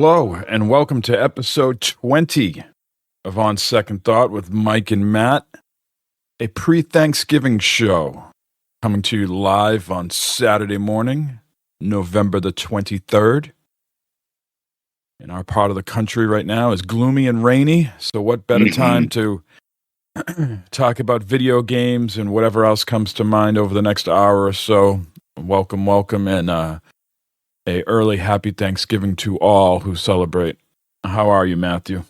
Hello, and welcome to episode 20 of On Second Thought with Mike and Matt, a pre-Thanksgiving show coming to you live on Saturday morning, November the 23rd. In our part of the country right now is gloomy and rainy, so what better time to talk about video games and whatever else comes to mind over the next hour or so. Welcome, and a early happy Thanksgiving to all who celebrate. How are you, Matthew?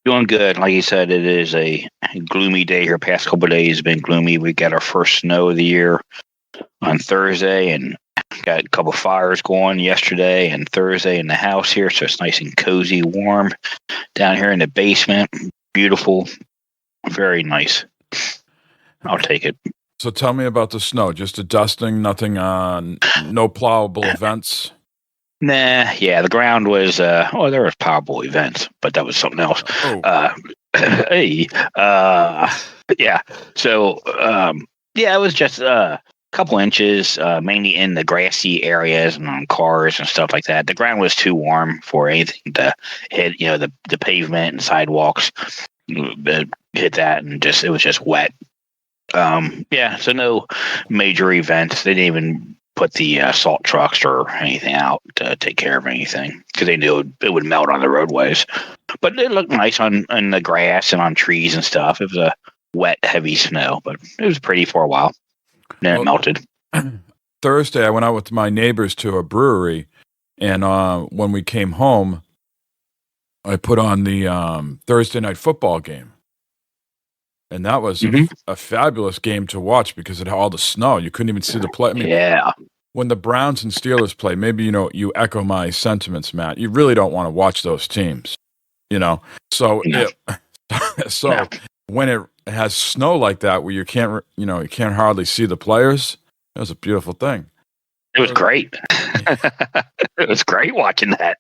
Doing good. Like you said, it is a gloomy day here. Past couple of days have been gloomy. We got our first snow of the year on Thursday and got a couple of fires going yesterday and Thursday in the house here. So it's nice and cozy, warm down here in the basement. Beautiful. Very nice. I'll take it. So tell me about the snow. Just a dusting, nothing on, no plowable events? Nah, yeah, the ground was, there was plowable events, but that was something else. Oh. Yeah. So, it was just a couple inches, mainly in the grassy areas and on cars and stuff like that. The ground was too warm for anything to hit, the pavement and sidewalks. Hit that and it was just wet. So no major events. They didn't even put the salt trucks or anything out to take care of anything because they knew it would melt on the roadways. But it looked nice on the grass and on trees and stuff. It was a wet, heavy snow, but it was pretty for a while. Then it melted. Thursday, I went out with my neighbors to a brewery, and when we came home, I put on the Thursday night football game. And that was a fabulous game to watch because it had all the snow. You couldn't even see the play. I mean, when the Browns and Steelers play, maybe, you echo my sentiments, Matt. You really don't want to watch those teams, So, when it has snow like that where you can't hardly see the players, it was a beautiful thing. It was great. It was great watching that.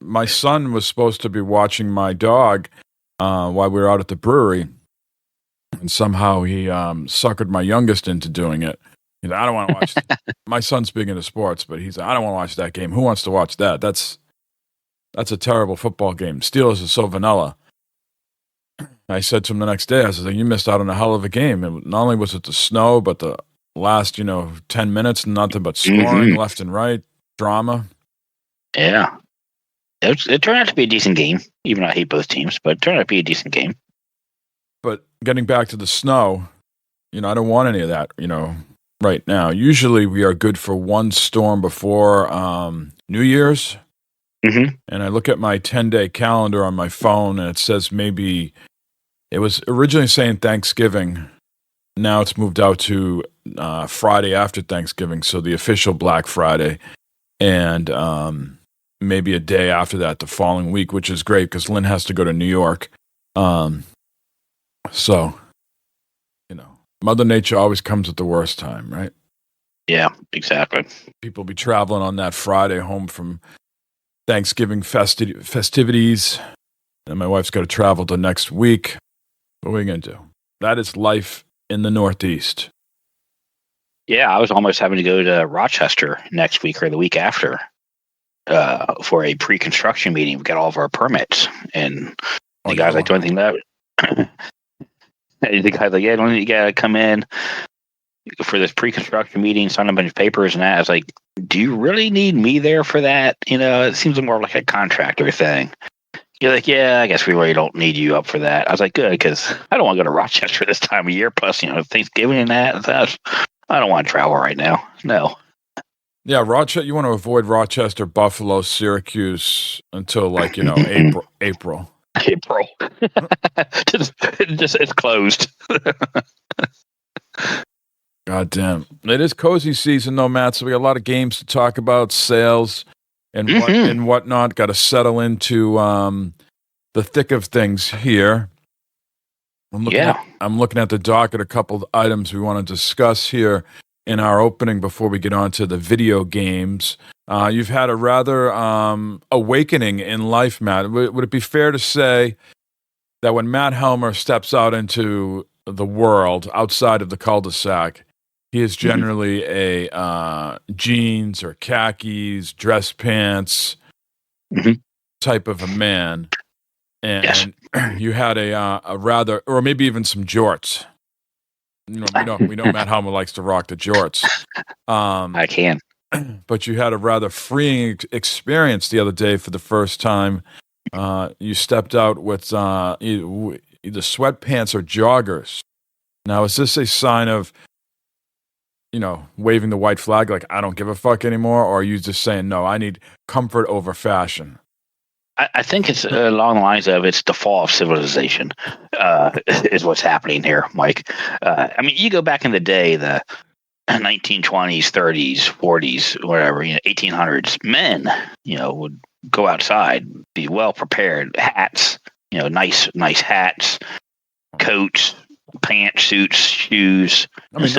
My son was supposed to be watching my dog while we were out at the brewery, and somehow he suckered my youngest into doing it. He's like, I don't want to watch my son's big into sports, but he's like, I don't want to watch that game. Who wants to watch that? That's a terrible football game. Steelers are so vanilla. I said to him the next day, I said, you missed out on a hell of a game. And not only was it the snow, but the last 10 minutes, nothing but scoring left and right, drama. Yeah. It turned out to be a decent game, even though I hate both teams, but it turned out to be a decent game. But getting back to the snow, I don't want any of that, right now. Usually we are good for one storm before New Year's. And I look at my 10-day calendar on my phone, and it says maybe it was originally saying Thanksgiving. Now it's moved out to Friday after Thanksgiving, so the official Black Friday. And maybe a day after that, the following week, which is great because Lynn has to go to New York. So, Mother Nature always comes at the worst time, right? Yeah, exactly. People be traveling on that Friday home from Thanksgiving festivities, and my wife's got to travel the next week. What are we going to do? That is life in the Northeast. Yeah, I was almost having to go to Rochester next week or the week after. For a pre-construction meeting. We got all of our permits, and the guy's like, do anything that? The guy's like, don't you gotta come in for this pre-construction meeting, sign a bunch of papers and that. I was like, do you really need me there for that? It seems more like a contractor thing. You're like, yeah, I guess we really don't need you up for that. I was like, good, because I don't want to go to Rochester this time of year. Plus, Thanksgiving and that. I don't want to travel right now. No. Yeah, Rochester. You want to avoid Rochester, Buffalo, Syracuse until April. April. just it's closed. God damn. It is cozy season though, Matt. So we got a lot of games to talk about, sales and whatnot. Got to settle into the thick of things here. I'm looking at the docket. A couple of items we want to discuss here in our opening before we get on to the video games. You've had a rather awakening in life, Matt. Would it be fair to say that when Matt Helmer steps out into the world outside of the cul-de-sac, he is generally a jeans or khakis, dress pants type of a man. And you had a rather, or maybe even some jorts. We know Matt Helmer likes to rock the jorts. I can. But you had a rather freeing experience the other day for the first time. You stepped out with either sweatpants or joggers. Now, is this a sign of, waving the white flag, like I don't give a fuck anymore, or are you just saying, no, I need comfort over fashion? I think it's along the lines of it's the fall of civilization is what's happening here, Mike. I mean, you go back in the day, the 1920s, 30s, 40s, whatever, 1800s, men, would go outside, be well prepared, hats, nice hats, coats, pants, suits, shoes. I mean,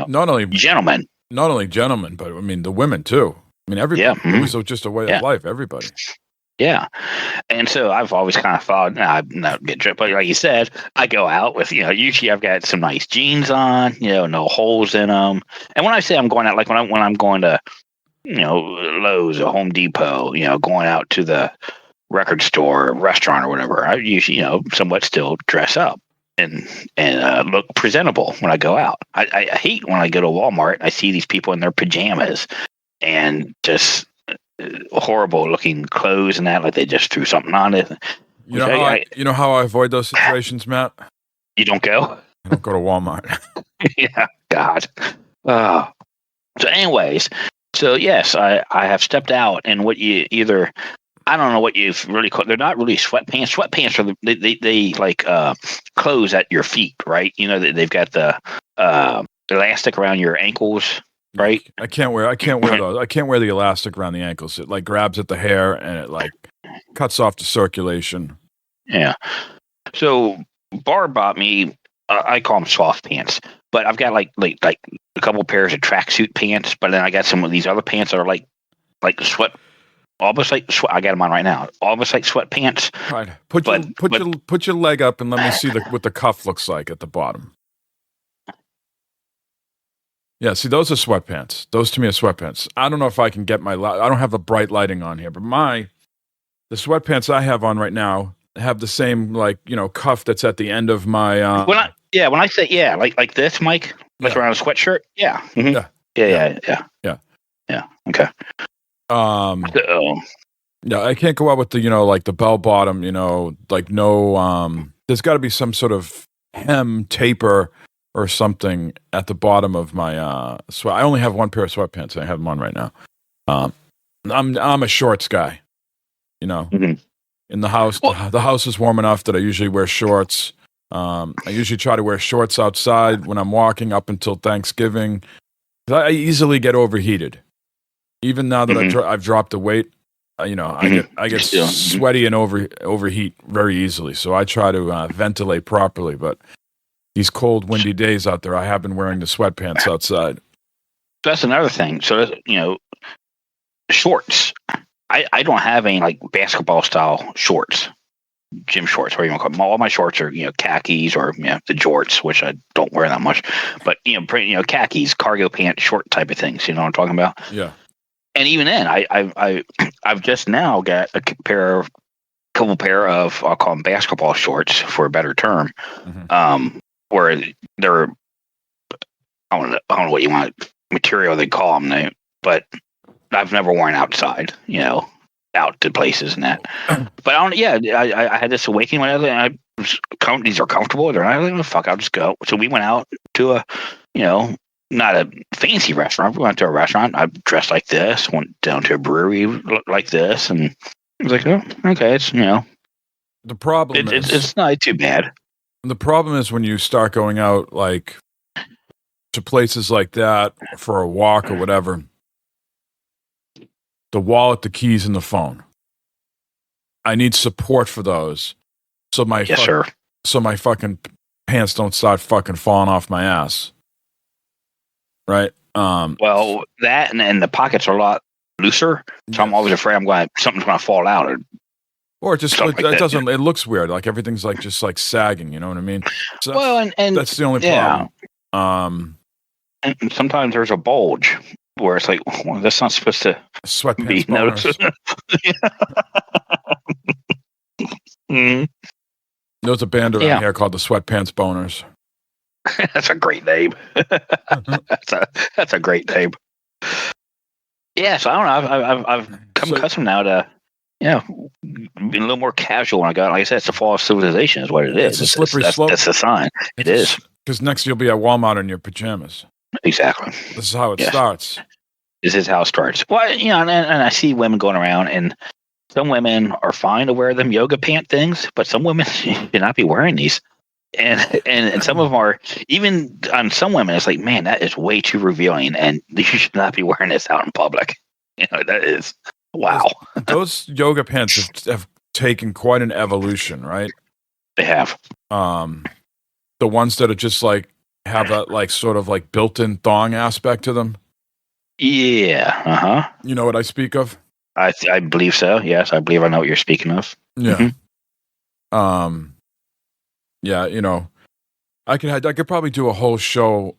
not only gentlemen, but I mean the women too. I mean, everybody. Yeah. It was just a way of life. Everybody. Yeah. And so I've always kind of thought, I'm not getting tripped, but like you said, I go out with, usually I've got some nice jeans on, no holes in them. And when I say I'm going out, like when I'm going to, Lowe's or Home Depot, going out to the record store, or restaurant or whatever, I usually, somewhat still dress up and look presentable when I go out. I hate when I go to Walmart, I see these people in their pajamas and just horrible looking clothes and that, like they just threw something on it. You know how I avoid those situations, Matt? You don't go? I don't go to Walmart. Yeah, God. So anyways, yes, I have stepped out, and what you either, I don't know what you've really called, they're not really sweatpants. Sweatpants are they like clothes at your feet, right? They've got the elastic around your ankles. Right. I can't wear those. I can't wear the elastic around the ankles. It like grabs at the hair and it like cuts off the circulation. Yeah. So Barb bought me, I call them soft pants, but I've got like a couple pairs of tracksuit pants, but then I got some of these other pants that are like sweat, almost like sweat. I got them on right now. Almost like sweatpants. Right. Put your leg up and let me see what the cuff looks like at the bottom. Yeah, see, those are sweatpants. Those to me are sweatpants. I don't know if I can get I don't have the bright lighting on here, but the sweatpants I have on right now have the same, cuff that's at the end of my... when I say, like this, Mike, like around a sweatshirt, yeah. Mm-hmm. Yeah. Okay. Yeah, I can't go out with the, like the bell bottom, like no... there's got to be some sort of hem taper or something at the bottom of my sweat. I only have one pair of sweatpants. I have them on right now. I'm a shorts guy, In the house, the house is warm enough that I usually wear shorts. I usually try to wear shorts outside when I'm walking up until Thanksgiving. I easily get overheated. Even now that I've dropped the weight, I get sweaty and overheat very easily. So I try to ventilate properly, but these cold, windy days out there, I have been wearing the sweatpants outside. That's another thing. So, shorts. I don't have any like basketball style shorts, gym shorts, whatever you want to call them. All my shorts are, khakis or the jorts, which I don't wear that much. But, khakis, cargo pants, short type of things. You know what I'm talking about? Yeah. And even then, I've just now got a couple pair of, I'll call them basketball shorts for a better term. Mm-hmm. Where they're, I don't know what you want material they call them, but I've never worn outside, out to places and that. But I had this awakening when these are comfortable. They're not like, fuck, I'll just go. So we went out to a, not a fancy restaurant. We went to a restaurant. I dressed like this, went down to a brewery like this, and I was like, oh, okay, it's, the problem is it's not too bad. The problem is when you start going out like to places like that for a walk or whatever, the wallet, the keys, and the phone. I need support for those. So my fucking pants don't start fucking falling off my ass. Right? Well, that and the pockets are a lot looser, so I'm always afraid something's gonna fall out or just it doesn't. It looks weird. Like everything's just sagging. You know what I mean? So and that's the only problem. And sometimes there's a bulge where it's like, well, that's not supposed to be Sweatpants noticed. boners. Mhm. There's a band around Yeah. here called the Sweatpants Boners. That's a great name. That's a great name. Yeah, so I don't know. I've come accustomed now to, being a little more casual when I go out. Like I said, it's the fall of civilization is what it is. It's a slippery slope. That's a sign. It is. Because next you'll be at Walmart in your pajamas. Exactly. This is how it starts. This is how it starts. Well, and I see women going around, and some women are fine to wear them yoga pant things, but some women should not be wearing these. And some of them are, even on some women, it's like, man, that is way too revealing, and you should not be wearing this out in public. That is, wow. Those yoga pants have taken quite an evolution, right? They have. The ones that are just like, have that like sort of like built-in thong aspect to them. Yeah. Uh-huh. You know what I speak of? I believe so. Yes, I believe I know what you're speaking of. Yeah. Mm-hmm. Yeah, I could probably do a whole show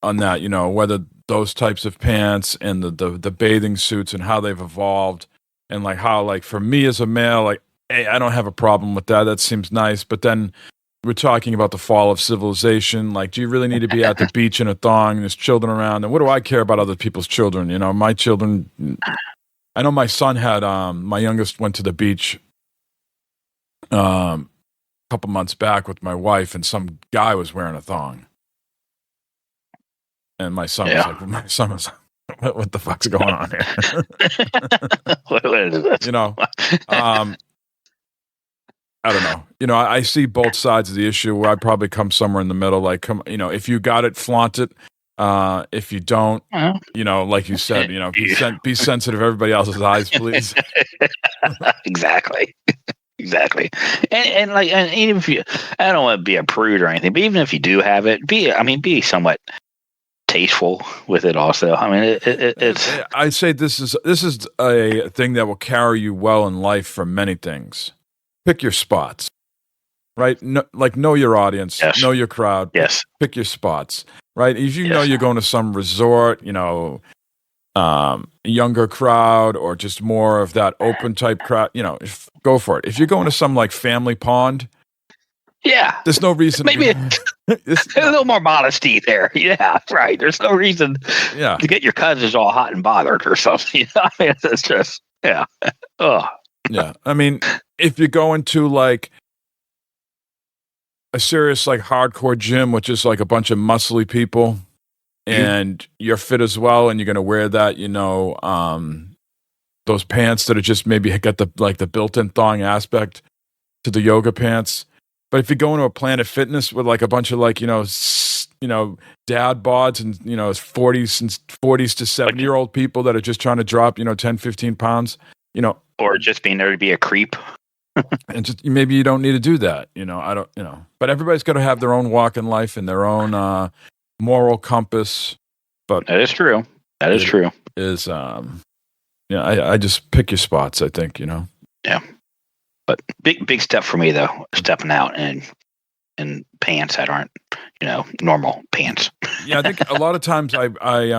on that, whether those types of pants and the bathing suits and how they've evolved, and like how, like, for me as a male, like, hey, I don't have a problem with that. That seems nice. But then we're talking about the fall of civilization. Like, do you really need to be at the beach in a thong and there's children around? And what do I care about other people's children? My children, I know my son had, my youngest went to the beach couple months back with my wife, and some guy was wearing a thong, and my son was like, what the fuck's going on here? What is this? I don't know. I see both sides of the issue, where I'd probably come somewhere in the middle. Like, come, if you got it, flaunt it. If you don't, like you said, be sensitive to everybody else's eyes, please. Exactly. Exactly. And even if you, I don't want to be a prude or anything, but even if you do have it, be somewhat tasteful with it also. I mean, it's. I'd say this is a thing that will carry you well in life for many things. Pick your spots, right? Know your audience, yes. Know your crowd. Yes. Pick your spots, right? If you know you're going to some resort, younger crowd, or just more of that open type crowd, go for it. If you're going to some like family pond, there's no reason. Maybe a little more modesty there. Yeah, right. There's no reason to get your cousins all hot and bothered or something. I mean, it's just, oh. Yeah. I mean, if you go into like a serious, like, hardcore gym, which is like a bunch of muscly people, and you're fit as well, and you're going to wear that, those pants that are just maybe got the built-in thong aspect to the yoga pants. But if you go into a Planet Fitness with like a bunch of like, dad bods and, 40s to 70-year-old people that are just trying to drop, 10, 15 pounds, or just being there to be a creep. And just maybe you don't need to do that, I don't, but everybody's got to have their own walk in life and their own moral compass. But that is true. That is true. I just pick your spots, I think, Yeah. But big step for me though, stepping out in pants that aren't, normal pants. Yeah, I think a lot of times because I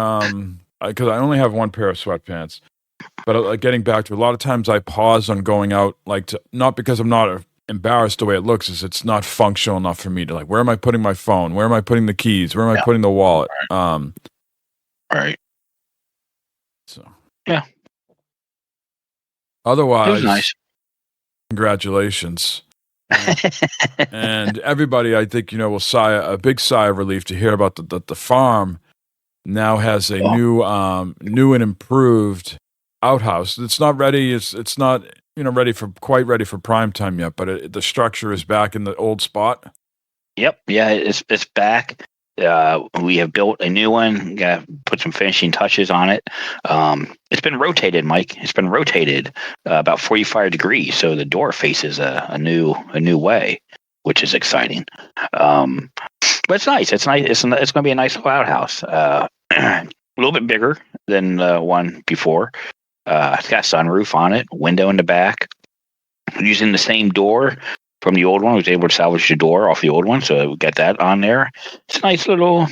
only have one pair of sweatpants, but getting back to, a lot of times I pause on going out, like, not because I'm not embarrassed the way it looks, is it's not functional enough for me to, like, where am I putting my phone? Where am I putting the keys? Where am I putting the wallet? Right. So. Yeah. Otherwise, it was nice. Congratulations. And everybody, I think, will sigh a big sigh of relief to hear about the farm now has a new and improved outhouse. It's not ready. It's not quite ready for prime time yet, but the structure is back in the old spot. Yep. Yeah, it's back. We have built a new one. Put some finishing touches on it. It's been rotated, Mike. It's been rotated about 45 degrees, so the door faces a new way, which is exciting. But it's nice. It's nice. It's going to be a nice little outhouse. A little bit bigger than the one before. It's got a sunroof on it, window in the back. Using the same door from the old one. I was able to salvage the door off the old one, so we got that on there. It's a nice little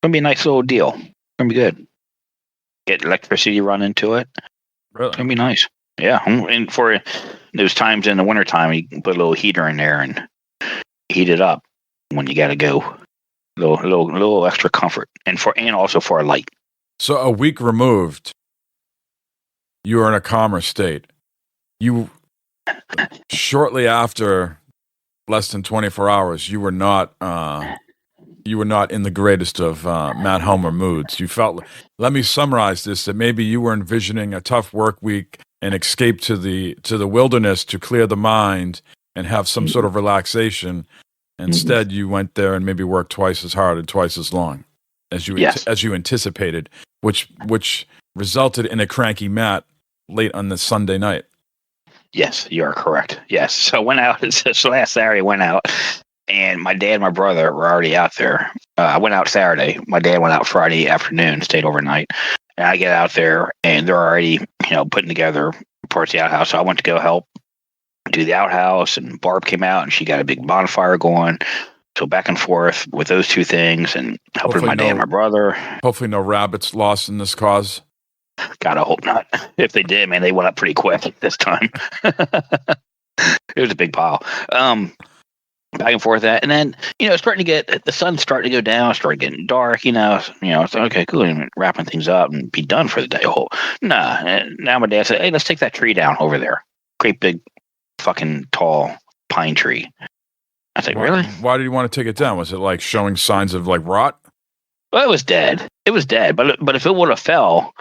gonna be a nice little deal. Gonna be good. Get electricity run into it. Really? It's gonna be nice. Yeah, and for those times in the wintertime, you can put a little heater in there and heat it up when you gotta go. Little extra comfort, and also for a light. So a week removed, you were in a calmer state. You shortly after, less than 24 hours, you were not in the greatest of Matt Homer moods. You felt. Let me summarize this: that maybe you were envisioning a tough work week and escape to the wilderness to clear the mind and have some sort of relaxation. Instead, you went there and maybe worked twice as hard and twice as long as you anticipated, which resulted in a cranky Matt late on the Sunday night. Yes, you are correct. Yes. So I went out. So last Saturday, I went out, and my dad and my brother were already out there. I went out Saturday. My dad went out Friday afternoon, stayed overnight. And I get out there, and they're already, putting together parts of the outhouse. So I went to go help do the outhouse, and Barb came out, and she got a big bonfire going. So back and forth with those two things, and helping my dad and my brother. Hopefully no rabbits lost in this cause. Gotta hope not. If they did, man, they went up pretty quick this time. It was a big pile. Back and forth that, and then starting to get the sun's starting to go down, starting getting dark. It's okay, cool. And wrapping things up and be done for the day. Oh, nah. And now my dad said, "Hey, let's take that tree down over there. Great big, fucking tall pine tree." I was like, "Really? Why did you want to take it down? Was it like showing signs of like rot?" Well, it was dead. It was dead. But if it would have fell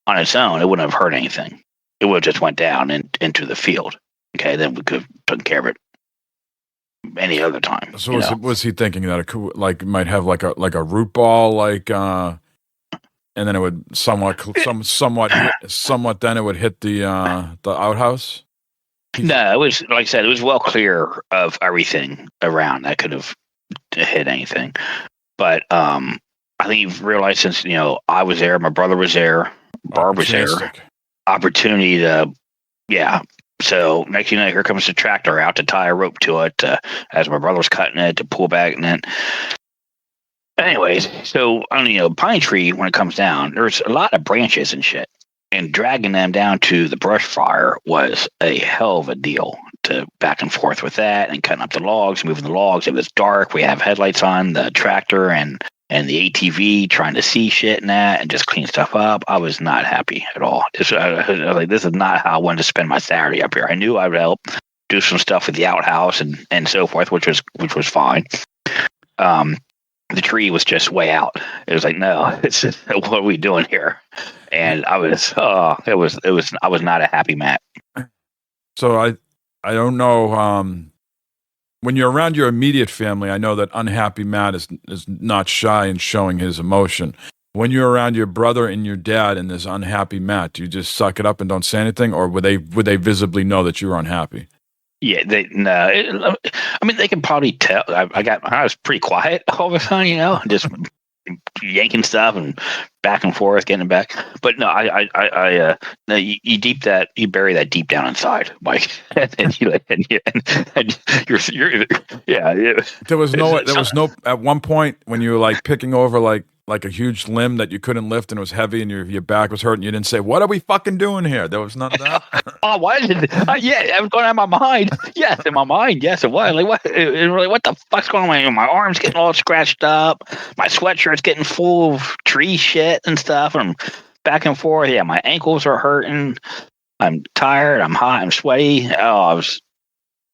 on its own, it wouldn't have hurt anything. It would have just went down and into the field. Okay, then we could have taken care of it any other time. So was he thinking that it could, might have like a root ball, and then it would somewhat then it would hit the outhouse? No, it was, like I said, it was well clear of everything around that could have hit anything. But I think you've realized, since I was there, my brother was there, Barb was there, opportunity to, yeah. So next thing you know, here comes the tractor out to tie a rope to it, as my brother was cutting it to pull back. And then, anyways, so on pine tree, when it comes down, there's a lot of branches and shit, and dragging them down to the brush fire was a hell of a deal. To back and forth with that, and cutting up the logs, moving the logs. It was dark. We have headlights on the tractor and the ATV, trying to see shit and that, and just clean stuff up. I was not happy at all. I was like, this is not how I wanted to spend my Saturday up here. I knew I would help do some stuff with the outhouse and so forth, which was fine. The tree was just way out. It was like, no, what are we doing here? And I was I was not a happy Matt. So I don't know. When you're around your immediate family, I know that unhappy Matt is not shy in showing his emotion. When you're around your brother and your dad and this unhappy Matt, do you just suck it up and don't say anything, or would they visibly know that you're unhappy? Yeah, they can probably tell. I was pretty quiet all of a sudden, just yanking stuff and back and forth, getting it back. But no, you bury that deep down inside, Mike. and you're There was no at one point when you were like picking over like a huge limb that you couldn't lift and it was heavy and your back was hurting. You didn't say, "What are we fucking doing here?" There was none of that. Oh, what? Yeah, it was going on in my mind. Yes, in my mind. Yes, it was. Like, what? What the fuck's going on? My arm's getting all scratched up. My sweatshirt's getting full of tree shit and stuff. And I'm back and forth. Yeah, my ankles are hurting. I'm tired. I'm hot. I'm sweaty. Oh,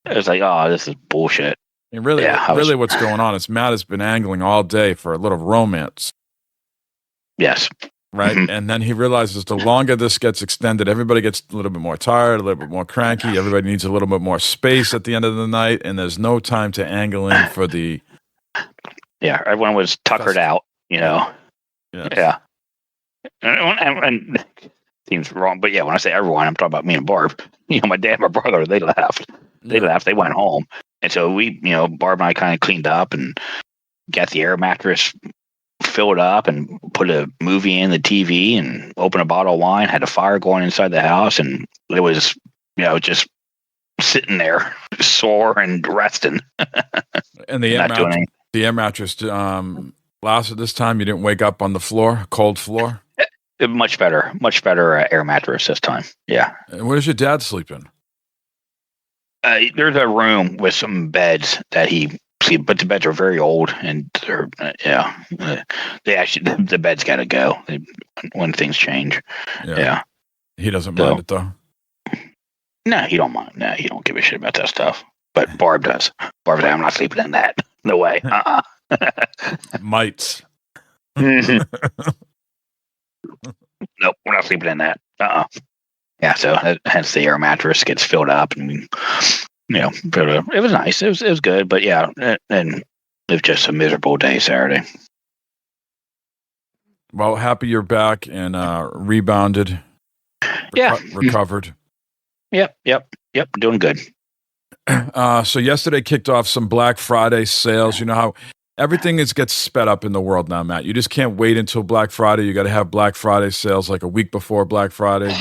it was like, oh, this is bullshit. And really, what's going on is Matt has been angling all day for a little romance. Yes. Right. Mm-hmm. And then he realizes the longer this gets extended, everybody gets a little bit more tired, a little bit more cranky. Everybody needs a little bit more space at the end of the night. And there's no time to angle in for the. Yeah. Everyone was tuckered out, Yes. Yeah. And seems wrong. But yeah, when I say everyone, I'm talking about me and Barb. My dad and my brother, they left. They left. They went home. And so we, Barb and I kind of cleaned up and got the air mattress filled up and put a movie in the TV and opened a bottle of wine, had a fire going inside the house, and it was, just sitting there sore and resting. And the air mattress Last at this time, you didn't wake up on the floor, cold floor? Much better air mattress this time. Yeah. And where does your dad sleep in? There's a room with some beds that he sleeps, but the beds are very old, and they're they actually the beds got to go when things change. Yeah. He doesn't mind it though. No, he don't mind. No, he don't give a shit about that stuff. But Barb does. Barb's like, I'm not sleeping in that. No way. Mites. Nope, we're not sleeping in that. Yeah, so hence the air mattress gets filled up, and but it was nice. It was good, but yeah, and it was just a miserable day Saturday. Well, happy you're back and rebounded. Recovered. Yep. Doing good. So yesterday kicked off some Black Friday sales. You know how everything gets sped up in the world now, Matt. You just can't wait until Black Friday. You got to have Black Friday sales like a week before Black Friday.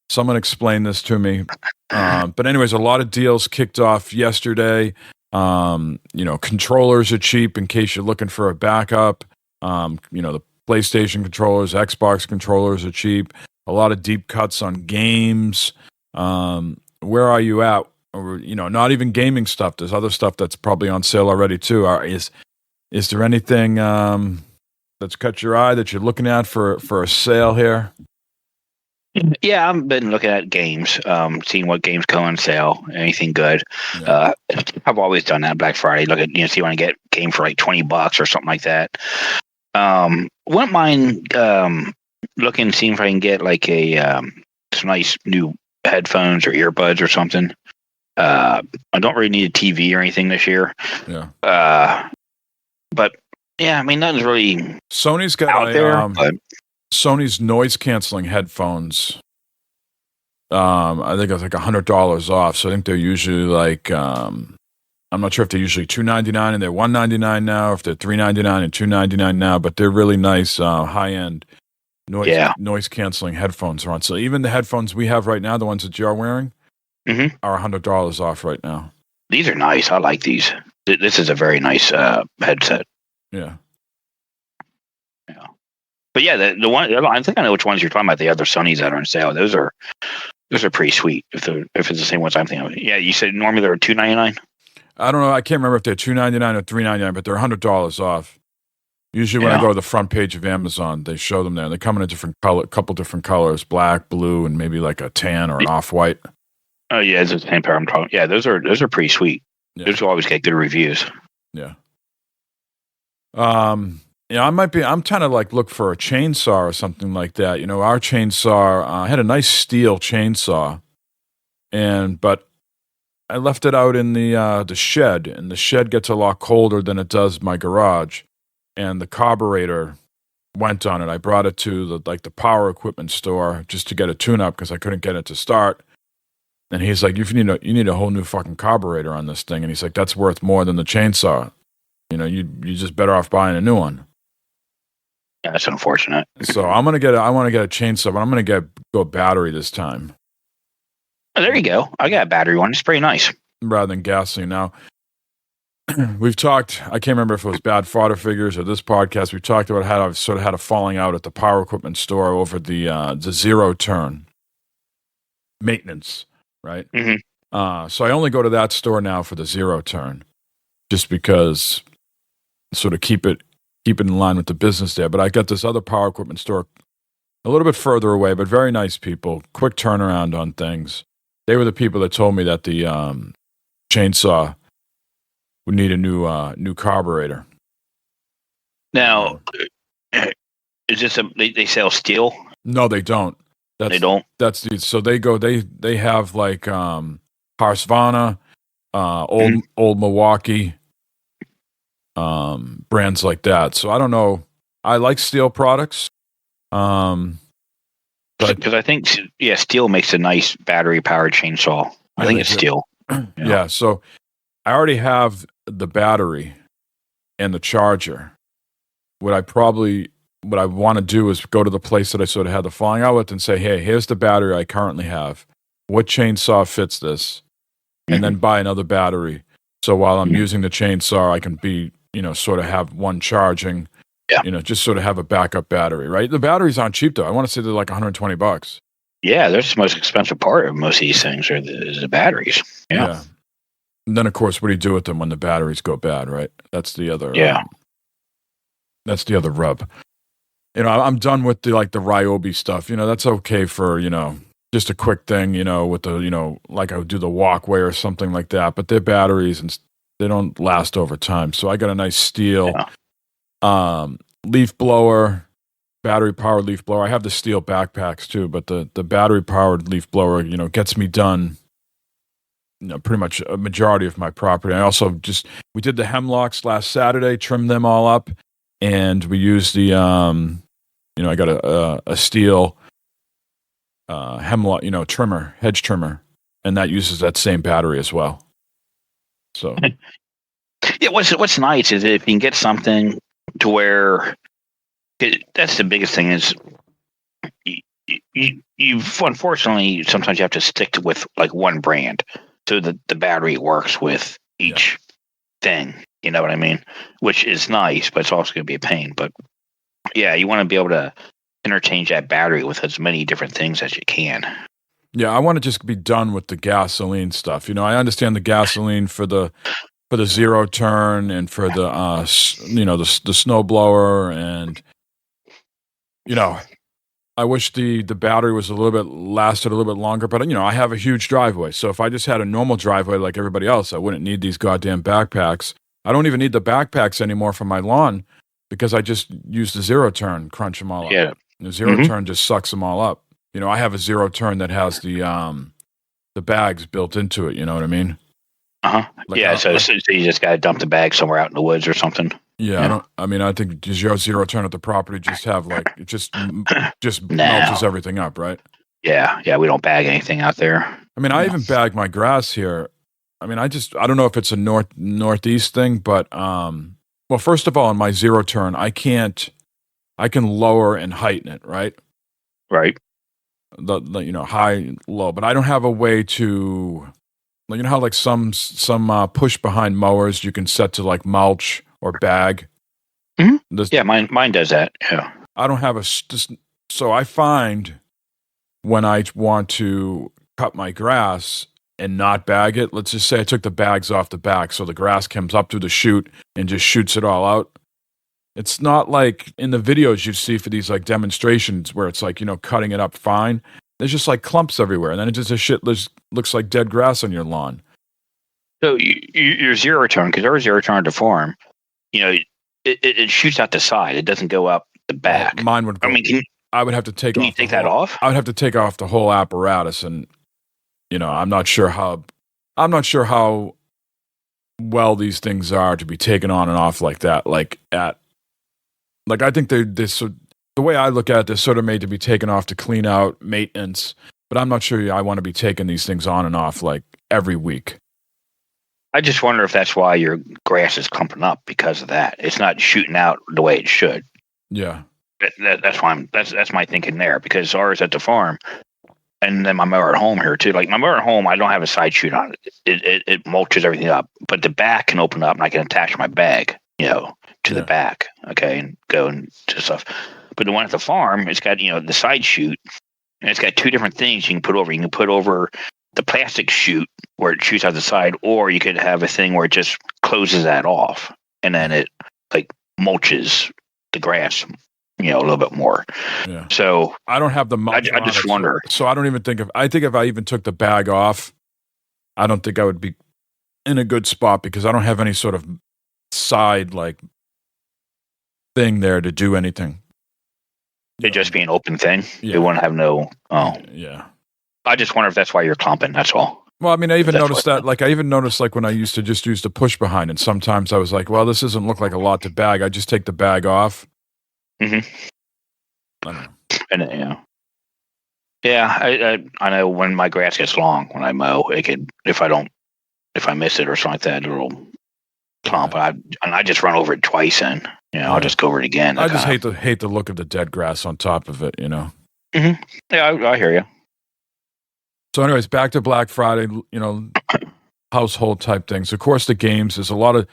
Someone explained this to me. But anyways, a lot of deals kicked off yesterday. Controllers are cheap in case you're looking for a backup. The PlayStation controllers, Xbox controllers are cheap. A lot of deep cuts on games. Where are you at? Or, not even gaming stuff. There's other stuff that's probably on sale already too. Is there anything that's caught your eye that you're looking at for a sale here? Yeah, I've been looking at games, seeing what games go on sale. Anything good? Yeah. I've always done that Black Friday. Look at see if you want to get a game for like $20 or something like that. Wouldn't mind looking, seeing if I can get like some nice new headphones or earbuds or something. I don't really need a TV or anything this year. Yeah. But yeah, I mean nothing's really Sony's got out there. Sony's noise canceling headphones. I think it's like $100 off. So I think they're usually like I'm not sure if they're usually $299 and they're $199 now, if they're $399 and $299 now, but they're really nice high end noise canceling headphones are on. So even the headphones we have right now, the ones that you're wearing, are $100 off right now. These are nice. I like these. This is a very nice headset. Yeah. But yeah, the one I think I know which ones you're talking about. The other Sonys that are on sale, those are pretty sweet. If it's the same ones I'm thinking of. Yeah, you said normally they're $299. I don't know. I can't remember if they're $299 or $399, but they're $100 off. Usually, when I go to the front page of Amazon, they show them there. They come in a couple different colors: black, blue, and maybe like a tan or an off-white. Oh yeah, it's the same pair I'm talking. Yeah, those are pretty sweet. Yeah. Those will always get good reviews. Yeah. I'm trying to like look for a chainsaw or something like that. Our chainsaw had a nice steel chainsaw, but I left it out in the shed, and the shed gets a lot colder than it does my garage, and the carburetor went on it. I brought it to the power equipment store just to get a tune-up because I couldn't get it to start. And he's like, you need a whole new fucking carburetor on this thing. And he's like, that's worth more than the chainsaw. You're just better off buying a new one. Yeah, that's unfortunate. So I want to get a chainsaw, but I'm going to go battery this time. Oh, there you go. I got a battery one. It's pretty nice. Rather than gasoline. Now, we've talked, I can't remember if it was Bad Fodder Figures or this podcast, we talked about how I've sort of had a falling out at the power equipment store over the zero turn maintenance, right? Mm-hmm. So I only go to that store now for the zero turn, just because sort of keep it in line with the business there. But I got this other power equipment store a little bit further away, but very nice people, quick turnaround on things. They were the people that told me that the chainsaw would need a new carburetor. Now, is this they sell steel? No, they don't. They don't. So they have like Husqvarna, old Milwaukee, brands like that. So I don't know. I like steel products. Because I think steel makes a nice battery powered chainsaw. I think it's steel. Yeah. So I already have the battery and the charger. What I want to do is go to the place that I sort of had the falling out with and say, hey, here's the battery I currently have. What chainsaw fits this? And then buy another battery. So while I'm using the chainsaw, I can be, sort of have one charging. Yeah. Just sort of have a backup battery, right? The batteries aren't cheap though. I want to say they're like $120. Yeah, that's the most expensive part of most of these things is the batteries. Yeah. And then of course, what do you do with them when the batteries go bad, right? That's the other. That's the other rub. I'm done with the Ryobi stuff. That's okay for just a quick thing. With the like I would do the walkway or something like that. But their batteries and they don't last over time. So I got a nice steel. Yeah. Leaf blower, battery powered leaf blower. I have the steel backpacks too, but the battery powered leaf blower, gets me done, pretty much a majority of my property. I also we did the hemlocks last Saturday, trimmed them all up, and we used the, I got a steel hemlock, trimmer, hedge trimmer, and that uses that same battery as well. So, yeah, what's nice is if you can get something to where that's the biggest thing is you unfortunately sometimes you have to stick with like one brand so that the battery works with each thing. You know what I mean? Which is nice, but it's also going to be a pain. But yeah, you want to be able to interchange that battery with as many different things as you can. Yeah, I want to just be done with the gasoline stuff. I understand the gasoline for the zero turn and for the the snow blower, and I wish the battery was lasted a little bit longer, but I have a huge driveway, so if I just had a normal driveway like everybody else, I wouldn't need these goddamn backpacks. I don't even need the backpacks anymore for my lawn because I just use the zero turn, crunch them all up. Yeah, the zero turn just sucks them all up. I have a zero turn that has the bags built into it. You know what I mean? So you just got to dump the bag somewhere out in the woods or something. Yeah, I think does your zero turn at the property just have it just melts everything up, right? Yeah, we don't bag anything out there. I even bag my grass here. I don't know if it's a northeast thing, but well, first of all, in my zero turn, I can lower and heighten it, right? Right. The high, low, but I don't have a way to, how like some push behind mowers you can set to like mulch or bag. Mm-hmm. Mine does that. Yeah. I don't have so I find when I want to cut my grass and not bag it, let's just say I took the bags off the back so the grass comes up through the chute and just shoots it all out. It's not like in the videos you see for these like demonstrations where it's like, cutting it up fine. There's just like clumps everywhere. And then it just looks like dead grass on your lawn. So your zero turn, because our zero turn to farm, it shoots out the side. It doesn't go up the back. Mine would go. I would have to take can off. You take that off? I would have to take off the whole apparatus, and I'm not sure how well these things are to be taken on and off like that. I think the way I look at it, they're sort of made to be taken off to clean out, maintenance. But I'm not sure I want to be taking these things on and off like every week. I just wonder if that's why your grass is clumping up because of that. It's not shooting out the way it should. Yeah. That's why that's my thinking there, because ours at the farm, and then my mower at home here too. Like my mower at home, I don't have a side chute on it. It mulches everything up, but the back can open up, and I can attach my bag, to the back, okay, and go and to stuff. But the one at the farm, it's got the side chute, and it's got two different things you can put over. You can put over the plastic chute where it shoots out the side, or you could have a thing where it just closes that off, and then it like mulches the grass, a little bit more. Yeah. So I don't have the mulch. I just wonder. So I don't even think I think if I even took the bag off, I don't think I would be in a good spot because I don't have any sort of side like thing there to do anything. It'd just be an open thing. Yeah. It wouldn't have no. Oh. Yeah. I just wonder if that's why you're clumping. That's all. Well, I even noticed that. Like, I even noticed, like, when I used to just use the push behind, and sometimes I was like, well, this doesn't look like a lot to bag. I just take the bag off. Mm-hmm. I don't know. And, I know when my grass gets long, when I mow, it could, if I miss it or something like that, it'll clump. Yeah. I just run over it twice, and I'll just go over it again. I just hate the look of the dead grass on top of it. Mm-hmm. Yeah, I hear you. So, anyways, back to Black Friday. Household type things. Of course, the games. There's a lot of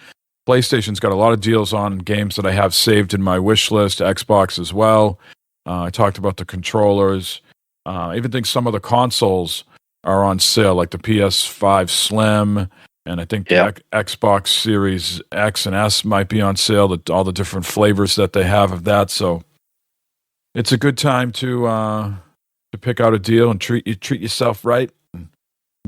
PlayStation's got a lot of deals on games that I have saved in my wish list. Xbox as well. I talked about the controllers. I even think some of the consoles are on sale, like the PS5 Slim, and I think the Xbox Series X and S might be on sale. All the different flavors that they have of that. So it's a good time to pick out a deal and treat yourself right, and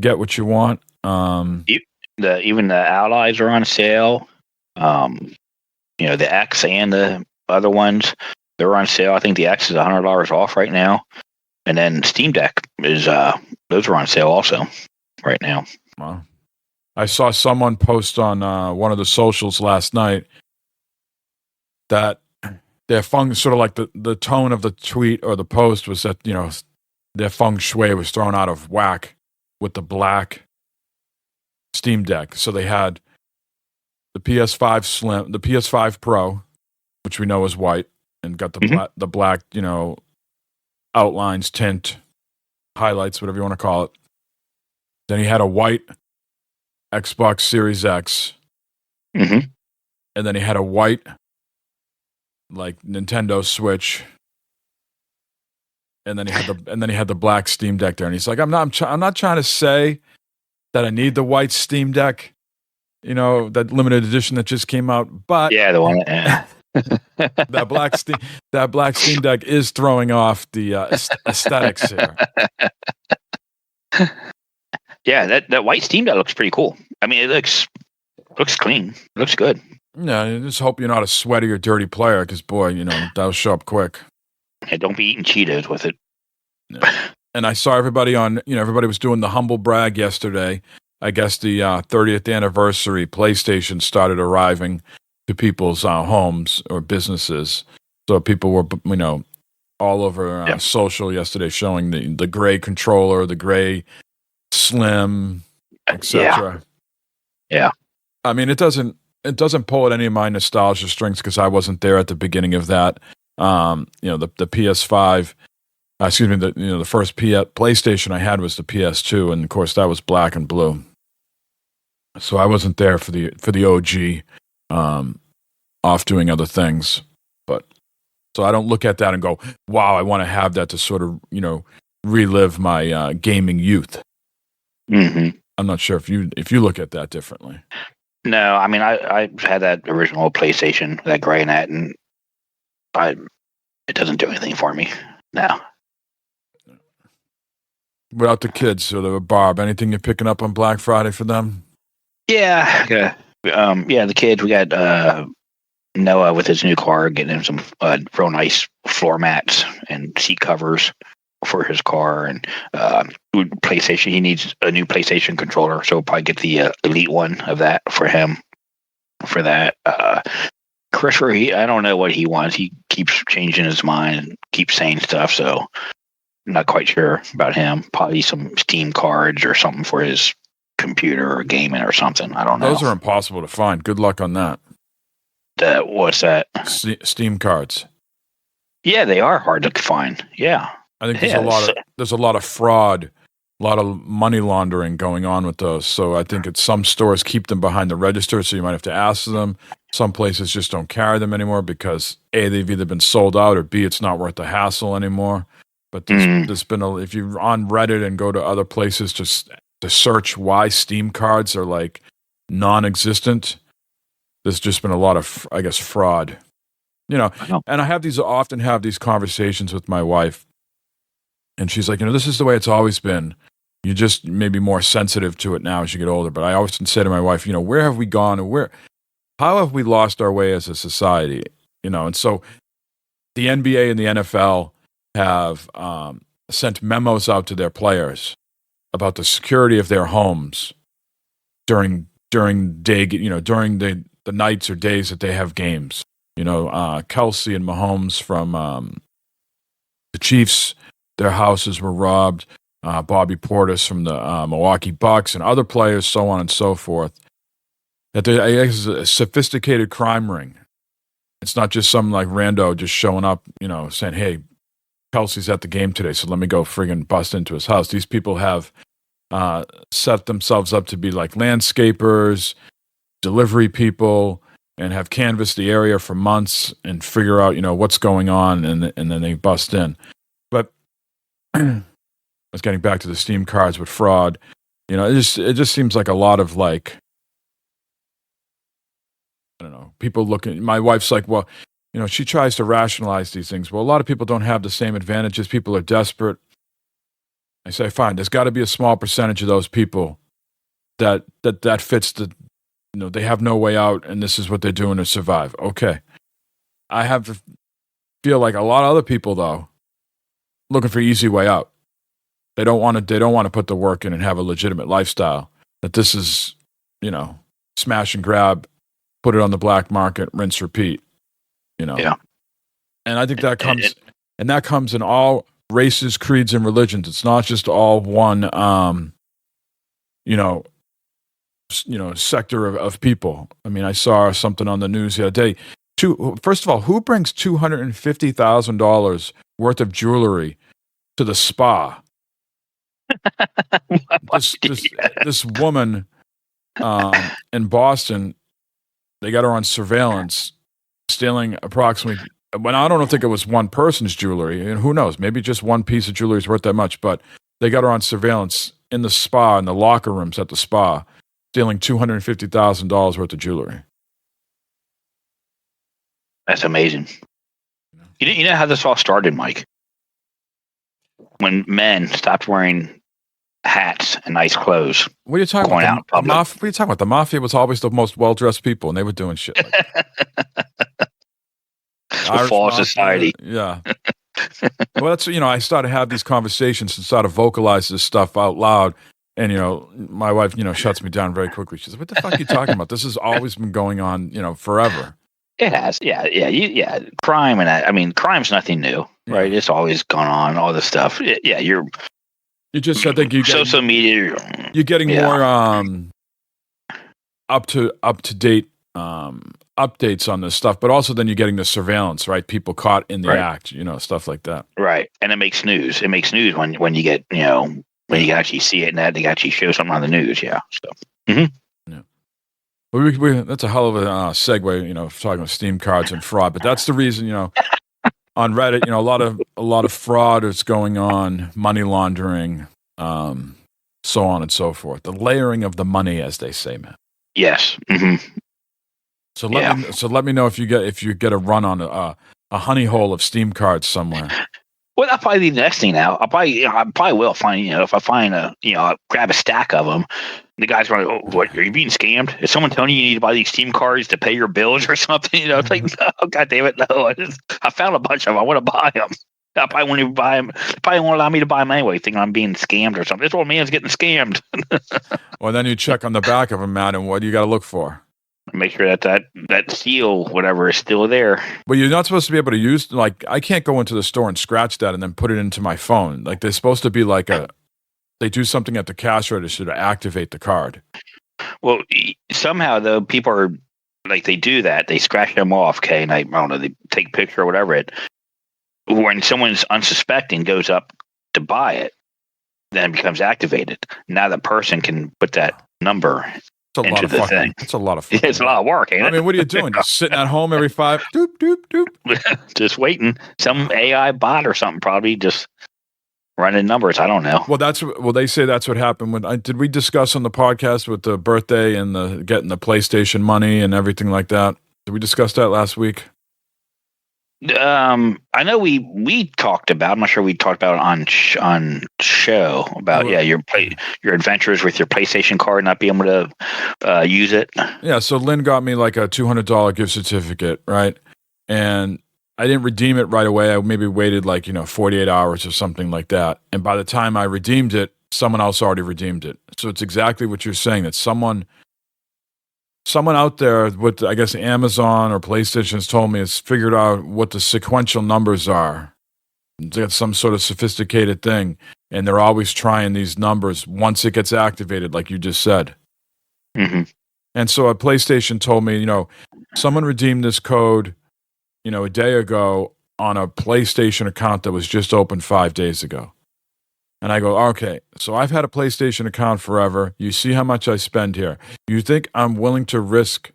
get what you want. Even the allies are on sale. The X and the other ones, they're on sale. I think the X is $100 off right now, and then Steam Deck is those are on sale also right now. Wow. I saw someone post on one of the socials last night that their sort of like the tone of the tweet or the post was that, their feng shui was thrown out of whack with the black Steam Deck. So they had the PS5 Slim, the PS5 Pro, which we know is white, and got the black, outlines, tint, highlights, whatever you want to call it. Then he had a white Xbox Series X, and then he had a white, like, Nintendo Switch, and then he had the black Steam Deck there, and he's like, I'm not trying to say that I need the white Steam Deck, that limited edition that just came out, but yeah, the one, yeah. that black Steam Deck is throwing off the aesthetics here. Yeah, that white Steam Deck looks pretty cool. I mean, it looks clean. It looks good. Yeah, I just hope you're not a sweaty or dirty player, because boy, that'll show up quick. And don't be eating Cheetos with it. Yeah. And I saw everybody everybody was doing the humble brag yesterday. I guess the 30th anniversary PlayStation started arriving to people's homes or businesses. So people were, all over social yesterday showing the gray controller, the gray Slim, etc. Yeah. I mean, it doesn't pull at any of my nostalgia strings because I wasn't there at the beginning of that. The PS5, the first PlayStation I had was the PS2, and of course that was black and blue. So I wasn't there for the OG, off doing other things. But so I don't look at that and go, wow, I want to have that to sort of, relive my gaming youth. Mm-hmm. I'm not sure if you look at that differently. No, I mean, I had that original PlayStation, that gray net, and it doesn't do anything for me now. Without the kids, so the Barb, anything you're picking up on Black Friday for them? Yeah. The kids, we got Noah with his new car, getting him some real nice floor mats and seat covers for his car, and PlayStation. He needs a new PlayStation controller, so we'll probably get the Elite one of that for him. For that, Christopher, I don't know what he wants. He keeps changing his mind and keeps saying stuff, so I'm not quite sure about him. Probably some Steam cards or something for his computer or gaming or something. I don't know. Those are impossible to find. Good luck on that. What's that? Steam cards. Yeah, they are hard to find. Yeah. I think there's a lot of fraud, a lot of money laundering going on with those. So I think some stores keep them behind the register, so you might have to ask them. Some places just don't carry them anymore because A, they've either been sold out, or B, it's not worth the hassle anymore. But there's been if you're on Reddit and go to other places to search why Steam cards are like non-existent, there's just been a lot of, I guess, fraud. And I often have these conversations with my wife. And she's like, this is the way it's always been. You just may be more sensitive to it now as you get older. But I always say to my wife, where have we gone, and how have we lost our way as a society? And so the NBA and the NFL have sent memos out to their players about the security of their homes during day, during the nights or days that they have games. Kelsey and Mahomes from the Chiefs, their houses were robbed. Bobby Portis from the Milwaukee Bucks and other players, so on and so forth. That I guess is a sophisticated crime ring. It's not just some like rando just showing up, saying, "Hey, Kelsey's at the game today, so let me go friggin' bust into his house." These people have set themselves up to be like landscapers, delivery people, and have canvassed the area for months and figure out, what's going on, and then they bust in. But I was getting back to the Steam cards with fraud. It just seems like a lot of like, I don't know, people looking. My wife's like, well, she tries to rationalize these things. Well, a lot of people don't have the same advantages. People are desperate. I say, fine. There's got to be a small percentage of those people that fits the, they have no way out, and this is what they're doing to survive. Okay, I have to feel like a lot of other people though, looking for easy way out. They don't want to put the work in and have a legitimate lifestyle. That this is, smash and grab, put it on the black market, rinse, repeat. Yeah. And I think that comes in all races, creeds, and religions. It's not just all one, sector of people. I mean, I saw something on the news the other day. First of all, who brings $250,000 worth of jewelry to the spa? This woman in Boston, they got her on surveillance, stealing approximately. Well, I don't think it was one person's jewelry, and who knows? Maybe just one piece of jewelry is worth that much. But they got her on surveillance in the spa, in the locker rooms at the spa, stealing $250,000 worth of jewelry. That's amazing. You know how this all started, Mike? When men stopped wearing hats and nice clothes. What are you talking about? What are you talking about? The mafia was always the most well-dressed people, and they were doing shit like that. False society. Yeah. Well, that's, I started to have these conversations and started to vocalize this stuff out loud. And, my wife, shuts me down very quickly. She says, what the fuck are you talking about? This has always been going on, forever. It has. Yeah. Crime and that. I mean, crime's nothing new, right? It's always gone on, all this stuff. Yeah. You just, I think you social media. You're getting more up to date updates on this stuff, but also then you're getting the surveillance, right? People caught in the act, stuff like that. Right. And it makes news. It makes news when you get, when you actually see it and that they actually show something on the news. Yeah. So, yeah. Well, that's a hell of a segue, talking about Steam cards and fraud, but that's the reason, on Reddit, a lot of fraud is going on, money laundering, so on and so forth. The layering of the money, as they say, man. Yes. Mm-hmm. So let me know if you get a run on a honey hole of Steam cards somewhere. Well, that'll probably be the next thing now. I probably will find, if I find grab a stack of them, the guy's going, oh, what, are you being scammed? Is someone telling you need to buy these Steam cards to pay your bills or something? It's like, no, God damn it, no. I found a bunch of them. I want to buy them. I probably won't even buy them. They probably won't allow me to buy them anyway, thinking I'm being scammed or something. This old man's getting scammed. Well, then you check on the back of them, Matt, and what do you got to look for? Make sure that seal, whatever, is still there. But you're not supposed to be able to use, like, I can't go into the store and scratch that and then put it into my phone. Like, they're supposed to be like they do something at the cash register to activate the card. Well, somehow, though, people are, like, they do that. They scratch them off, okay? And I don't know, they take a picture or whatever. When someone's unsuspecting goes up to buy it, then it becomes activated. Now the person can put that number into the thing. It's a lot of fun. It's a lot of work, ain't it? I mean, what are you doing? Just sitting at home every 5, doop, doop, doop. Just waiting. Some AI bot or something probably just running numbers. I don't know. Well, they say that's what happened when did we discuss on the podcast with the birthday and the getting the PlayStation money and everything like that? Did we discuss that last week? I know we talked about. I'm not sure we talked about it on show about your adventures with your PlayStation card, not being able to use it. Yeah, so Lynn got me like a $200 gift certificate, right? And I didn't redeem it right away. I maybe waited 48 hours or something like that. And by the time I redeemed it, someone else already redeemed it. So it's exactly what you're saying, that someone out there with, I guess, Amazon or PlayStation has told me, has figured out what the sequential numbers are. They got some sort of sophisticated thing, and they're always trying these numbers once it gets activated, like you just said. Mm-hmm. And so a PlayStation told me, someone redeemed this code, a day ago on a PlayStation account that was just opened 5 days ago. And I go, okay, so I've had a PlayStation account forever. You see how much I spend here. You think I'm willing to risk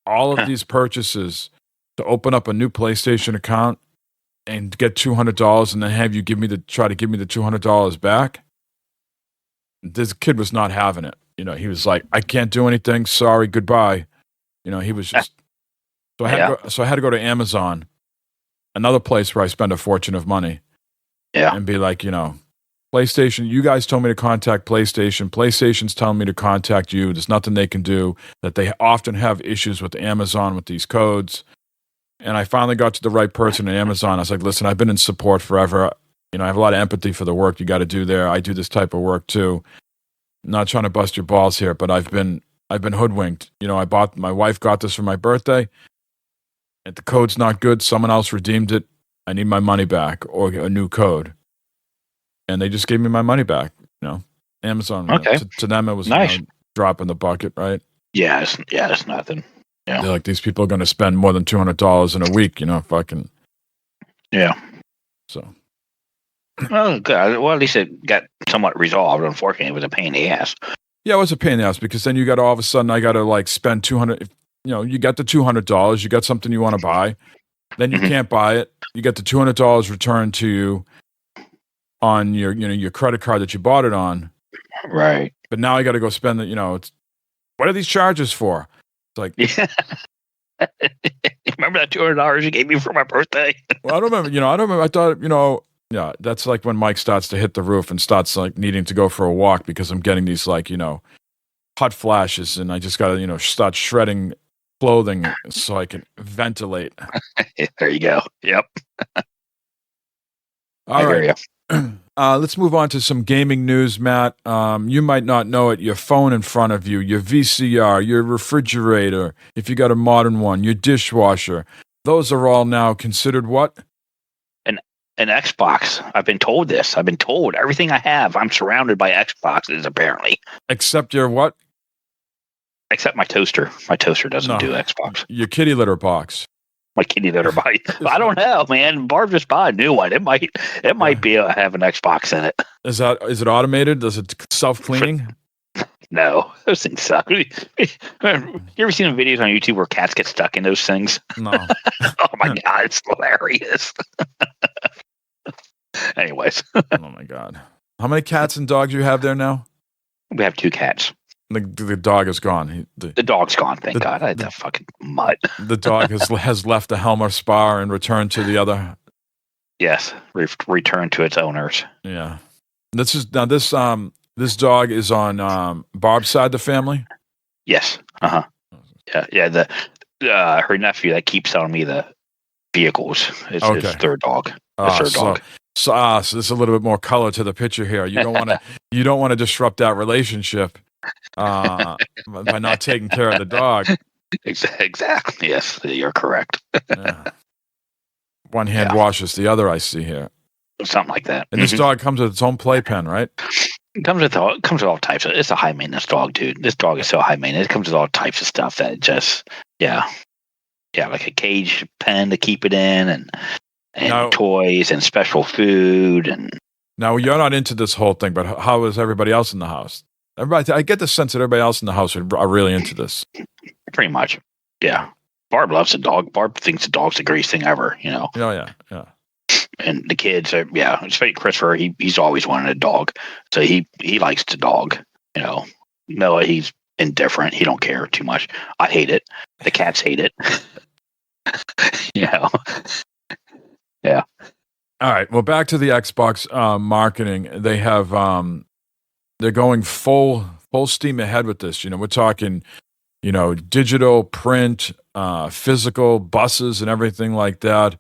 all of these purchases to open up a new PlayStation account and get $200 and then have you try to give me the $200 back. This kid was not having it. He was like, I can't do anything. Sorry, goodbye. He was just, so I had to go to Amazon, another place where I spend a fortune of money. Yeah. And be like, PlayStation, you guys told me to contact PlayStation. PlayStation's telling me to contact you. There's nothing they can do. That they often have issues with Amazon with these codes. And I finally got to the right person at Amazon. I was like, listen, I've been in support forever. I have a lot of empathy for the work you got to do there. I do this type of work too. I'm not trying to bust your balls here, but I've been hoodwinked. My wife got this for my birthday. And the code's not good. Someone else redeemed it. I need my money back or a new code. And they just gave me my money back. Amazon. Okay. To them, it was nice. Drop in the bucket, right? Yeah, it's nothing. Yeah. They're like, these people are going to spend more than $200 in a week, fucking. Yeah. So. Oh, good. Well, at least it got somewhat resolved. Unfortunately, it was a pain in the ass. Yeah, it was a pain in the ass because then you got all of a sudden, I got to spend $200. You got the $200. You got something you want to buy. Then you can't buy it. You get the $200 returned to you on your, your credit card that you bought it on. Right. But now I got to go spend it. What are these charges for? It's like, yeah. Remember that $200 you gave me for my birthday? Well, I don't remember. I thought, yeah, that's like when Mike starts to hit the roof and starts needing to go for a walk because I'm getting these hot flashes and I just got to, start shredding clothing so I can ventilate. There you go. Yep. All right. Let's move on to some gaming news, Matt. You might not know it. Your phone in front of you, your VCR, your refrigerator, if you got a modern one, your dishwasher. Those are all now considered what? An Xbox. I've been told this. I've been told everything I have. I'm surrounded by Xboxes, apparently. Except your what? Except my toaster. My toaster doesn't do Xbox. Your kitty litter box. My kitty litter box. I don't know, man. Barb just bought a new one. It might be have an Xbox in it. Is it automated? Does it self-cleaning? No, those things suck. You ever seen the videos on YouTube where cats get stuck in those things? No. Oh my God, it's hilarious. Anyways. Oh my God. How many cats and dogs you have there now? We have 2 cats. The dog is gone. The dog's gone, thank God. I had that fucking mutt. The dog has left the Helmer Spa and returned to the other. Yes, returned to its owners. Yeah. This dog is on Barb's side of the family? Yes. Uh-huh. Yeah, her nephew that keeps selling me the vehicles is his third dog. Dog. So there's a little bit more color to the picture here. You don't want to disrupt that relationship by not taking care of the dog. Exactly. Yes, you're correct. Yeah. One hand washes the other, I see here. Something like that. And this dog comes with its own playpen, right? It comes with all types of. It's a high maintenance dog, dude. This dog is so high maintenance. It comes with all types of stuff that just, like a cage pen to keep it in, and now, toys and special food. And now you're not into this whole thing, but how is everybody else in the house? I get the sense that everybody else in the house are really into this. Pretty much, yeah. Barb loves the dog. Barb thinks the dog's the greatest thing ever. Oh yeah. And the kids are, especially Christopher, he's always wanted a dog. So he likes the dog. Noah, he's indifferent. He don't care too much. I hate it. The cats hate it. Yeah. All right. Well, back to the Xbox marketing. They have they're going full steam ahead with this. We're talking, digital, print, physical, buses and everything like that.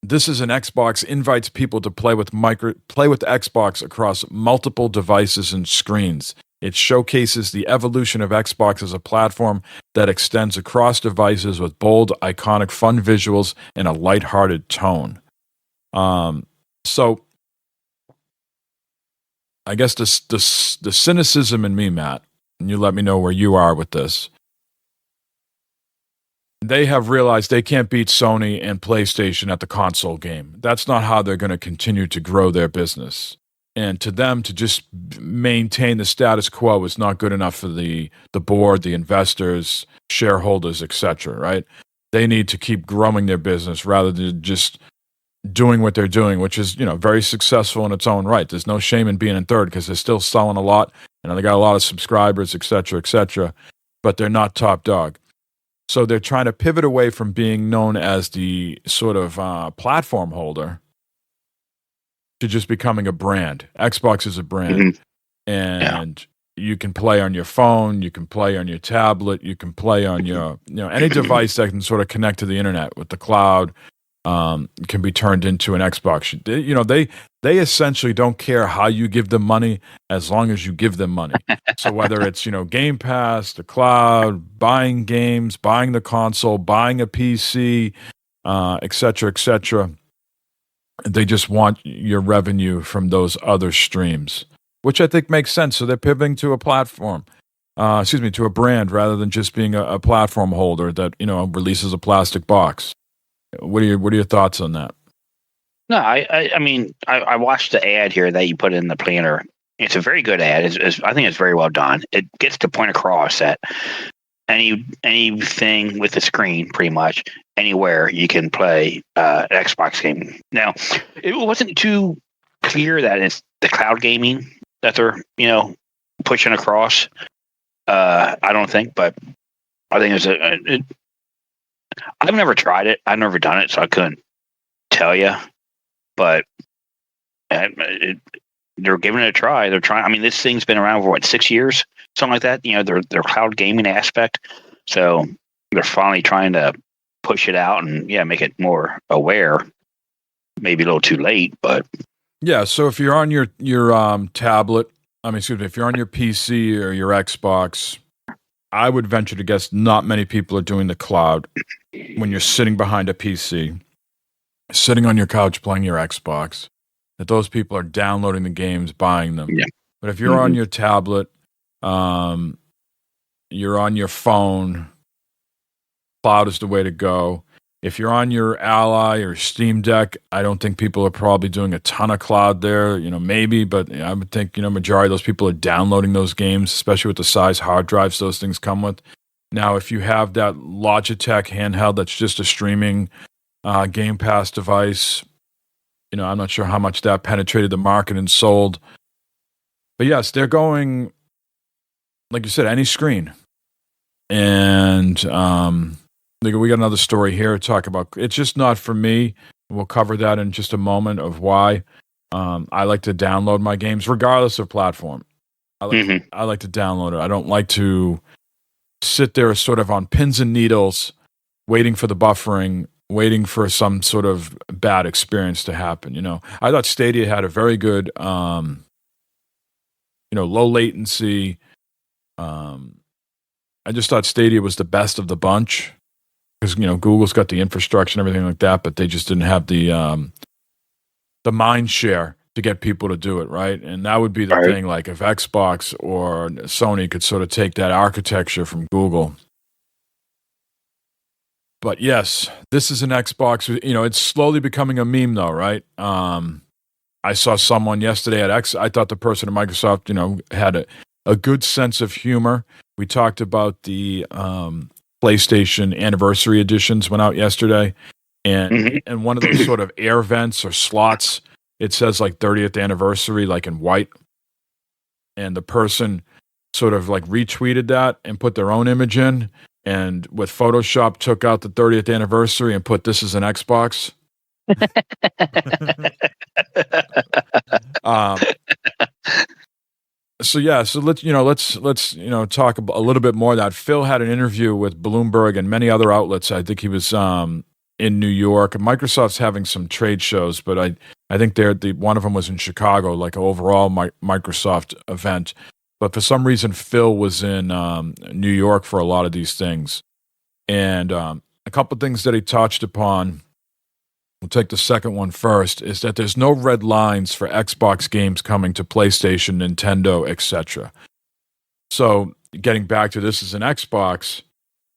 This is an Xbox invites people to play with Xbox across multiple devices and screens. It showcases the evolution of Xbox as a platform that extends across devices with bold, iconic, fun visuals and a lighthearted tone. So I guess the cynicism in me, Matt, and you let me know where you are with this. They have realized they can't beat Sony and PlayStation at the console game. That's not how they're going to continue to grow their business. And to them, to just maintain the status quo is not good enough for the board, the investors, shareholders, etc. Right? They need to keep growing their business rather than just doing what they're doing, which is very successful in its own right. There's no shame in being in third because they're still selling a lot, and they got a lot of subscribers, etc., etc. But they're not top dog. So they're trying to pivot away from being known as the sort of platform holder to just becoming a brand. Xbox is a brand, and you can play on your phone, you can play on your tablet, you can play on your any device that can sort of connect to the internet with the cloud. Can be turned into an Xbox. They essentially don't care how you give them money as long as you give them money. So whether it's Game Pass, the cloud, buying games, buying the console, buying a PC, etc., etc. They just want your revenue from those other streams, which I think makes sense. So they're pivoting to a platform, to a brand rather than just being a platform holder that releases a plastic box. What are your thoughts on that? No, I mean, I watched the ad here that you put in the planner. It's a very good ad. I think it's very well done. It gets the point across that anything with a screen, pretty much anywhere you can play an Xbox game. Now, it wasn't too clear that it's the cloud gaming that they're pushing across. I don't think, but I think I've never tried it. I've never done it, so I couldn't tell you. But they're giving it a try. They're trying. I mean, this thing's been around for 6 years, something like that. Their cloud gaming aspect. So they're finally trying to push it out and make it more aware. Maybe a little too late, but yeah. So if you're on your tablet, if you're on your PC or your Xbox, I would venture to guess not many people are doing the cloud when you're sitting behind a PC, sitting on your couch playing your Xbox, that those people are downloading the games, buying them. Yeah. But if you're on your tablet, you're on your phone, cloud is the way to go. If you're on your Ally or Steam Deck, I don't think people are probably doing a ton of cloud there. Maybe, but I would think, majority of those people are downloading those games, especially with the size hard drives those things come with. Now, if you have that Logitech handheld that's just a streaming Game Pass device, I'm not sure how much that penetrated the market and sold. But yes, they're going, like you said, any screen. And we got another story here to talk about. It's just not for me. We'll cover that in just a moment of why. I like to download my games regardless of platform. I like to download it. I don't like to sit there sort of on pins and needles waiting for the buffering, waiting for some sort of bad experience to happen. I thought Stadia had a very good, low latency. I just thought Stadia was the best of the bunch because, Google's got the infrastructure and everything like that, but they just didn't have the mind share to get people to do it, right? And that would be the thing, like if Xbox or Sony could sort of take that architecture from Google. But yes, this is an Xbox. It's slowly becoming a meme, though, right? I saw someone yesterday at I thought the person at Microsoft, had a good sense of humor. We talked about the PlayStation Anniversary Editions went out yesterday, and one of those sort of air vents or slots, it says like 30th anniversary, like in white, and the person sort of like retweeted that and put their own image in. And with Photoshop, took out the 30th anniversary and put this as an Xbox. So let's talk a little bit more of that. Phil had an interview with Bloomberg and many other outlets. I think he was in New York. Microsoft's having some trade shows, but I think one of them was in Chicago, like an overall Microsoft event. But for some reason, Phil was in New York for a lot of these things. And a couple of things that he touched upon, we'll take the second one first, is that there's no red lines for Xbox games coming to PlayStation, Nintendo, etc. So getting back to this as an Xbox,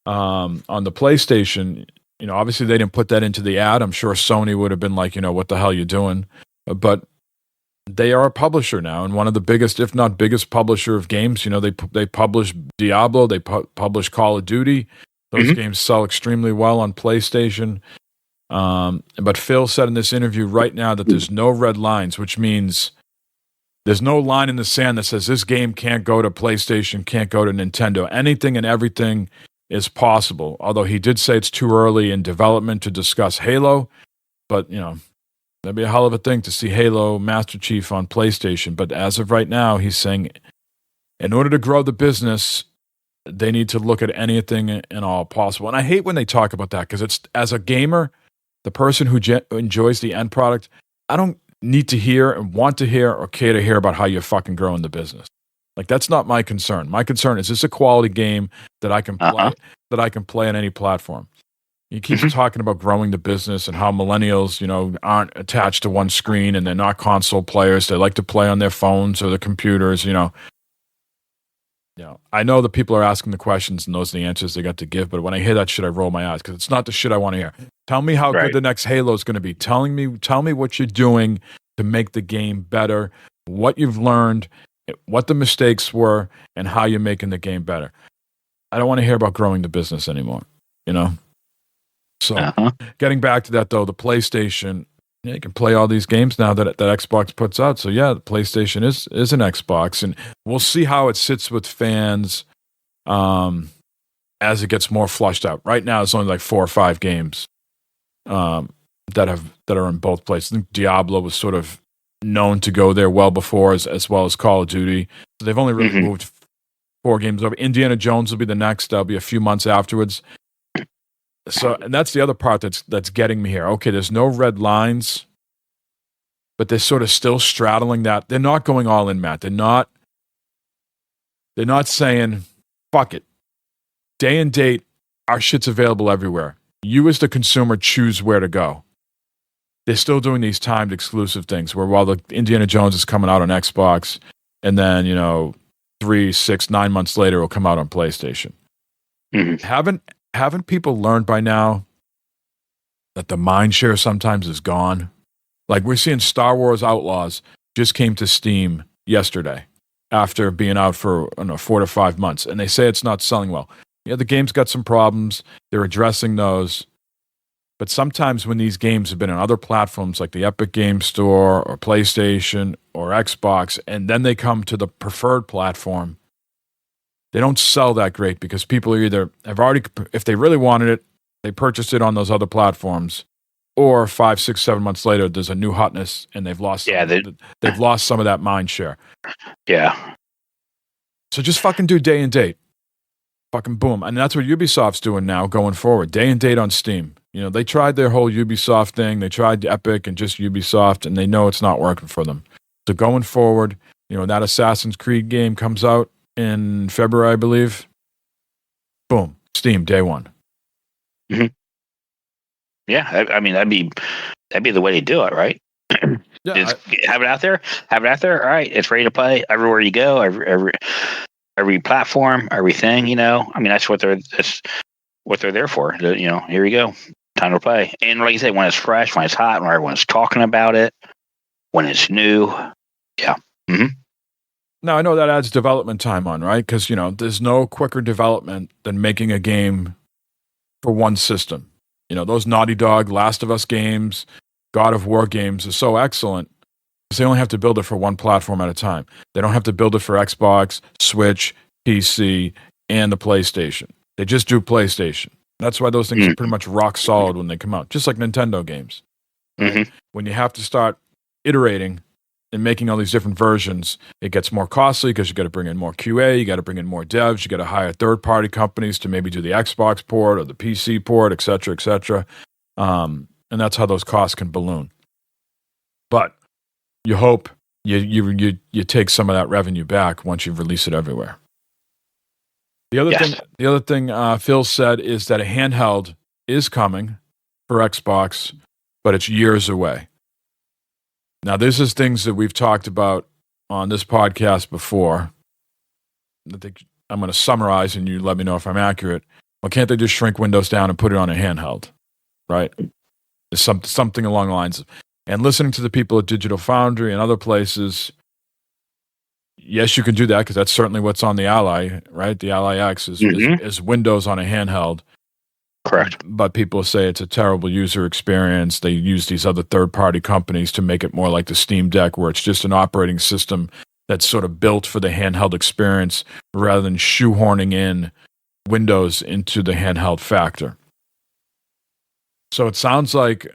on the PlayStation, obviously they didn't put that into the ad. I'm sure Sony would have been like, what the hell are you doing? But they are a publisher now, and one of the biggest, if not biggest, publisher of games. You know, they publish Diablo, they publish Call of Duty. Those games sell extremely well on PlayStation. But Phil said in this interview right now that there's no red lines, which means there's no line in the sand that says this game can't go to PlayStation, can't go to Nintendo. Anything and everything is possible. Although he did say it's too early in development to discuss Halo, but you know, that'd be a hell of a thing to see Halo Master Chief on PlayStation. But as of right now, he's saying in order to grow the business, they need to look at anything and all possible. And I hate when they talk about that because it's, as a gamer, the person who enjoys the end product, I don't need to hear and want to hear or care to hear about how you're fucking growing the business. Like, that's not my concern. My concern is this a quality game that I can play, that I can play on any platform. He keeps talking about growing the business and how millennials, you know, aren't attached to one screen and they're not console players. They like to play on their phones or their computers, you know. You know, I know that people are asking the questions and those are the answers they got to give, but when I hear that shit, I roll my eyes because it's not the shit I want to hear. Tell me how good the next Halo is going to be. Tell me what you're doing to make the game better, what you've learned, what the mistakes were, and how you're making the game better. I don't want to hear about growing the business anymore, you know? So getting back to that, though, the PlayStation, you can play all these games now that Xbox puts out. So, yeah, the PlayStation is an Xbox, and we'll see how it sits with fans as it gets more flushed out. Right now, it's only like 4 or 5 games that are in both places. I think Diablo was sort of known to go there well before, as well as Call of Duty. So they've only really moved 4 games over. Indiana Jones will be the next. That'll be a few months afterwards. So, and that's the other part that's getting me here. Okay, there's no red lines, but they're sort of still straddling that. They're not going all in, Matt. They're not saying, fuck it. Day and date, our shit's available everywhere. You as the consumer choose where to go. They're still doing these timed exclusive things where while the Indiana Jones is coming out on Xbox, and then, you know, 3, 6, 9 months later it'll come out on PlayStation. Haven't people learned by now that the mind share sometimes is gone? Like, we're seeing Star Wars Outlaws just came to Steam yesterday after being out for, I don't know, 4 to 5 months, and they say it's not selling well. Yeah, the game's got some problems. They're addressing those. But sometimes when these games have been on other platforms like the Epic Game Store or PlayStation or Xbox, and then they come to the preferred platform, they don't sell that great because people either have already, if they really wanted it, they purchased it on those other platforms, or 5, 6, 7 months later, there's a new hotness and they've lost. They've lost some of that mind share. Yeah. So just fucking do day and date. Fucking boom. And that's what Ubisoft's doing now going forward. Day and date on Steam. You know, they tried their whole Ubisoft thing. They tried Epic and just Ubisoft, and they know it's not working for them. So going forward, you know, that Assassin's Creed game comes out in February, I believe. Boom. Steam, day one. Yeah, I mean, that'd be the way to do it, right? Yeah, have it out there. Have it out there. All right, it's ready to play everywhere you go. Every platform, everything. You know, I mean, that's what they're there for. You know, here you go, time to play. And like you said, when it's fresh, when it's hot, when everyone's talking about it, when it's new, yeah. Now, I know that adds development time on, right? Because, you know, there's no quicker development than making a game for one system. You know, those Naughty Dog, Last of Us games, God of War games are so excellent because they only have to build it for one platform at a time. They don't have to build it for Xbox, Switch, PC, and the PlayStation. They just do PlayStation. That's why those things are pretty much rock solid when they come out, just like Nintendo games. Right? When you have to start iterating and making all these different versions, it gets more costly because you got to bring in more QA, you got to bring in more devs, you got to hire third-party companies to maybe do the Xbox port or the PC port, et cetera, et cetera. And that's how those costs can balloon. But you hope you take some of that revenue back once you release it everywhere. The other thing Phil said is that a handheld is coming for Xbox, but it's years away. Now, this is things that we've talked about on this podcast before. I think I'm going to summarize and you let me know if I'm accurate. Well, can't they just shrink Windows down and put it on a handheld, right? It's something along the lines of, And listening to the people at Digital Foundry and other places, yes, you can do that because that's certainly what's on the Ally, right? The Ally X is Windows on a handheld. Correct. But people say it's a terrible user experience. They use these other third-party companies to make it more like the Steam Deck, where it's just an operating system that's sort of built for the handheld experience rather than shoehorning in Windows into the handheld factor. So it sounds like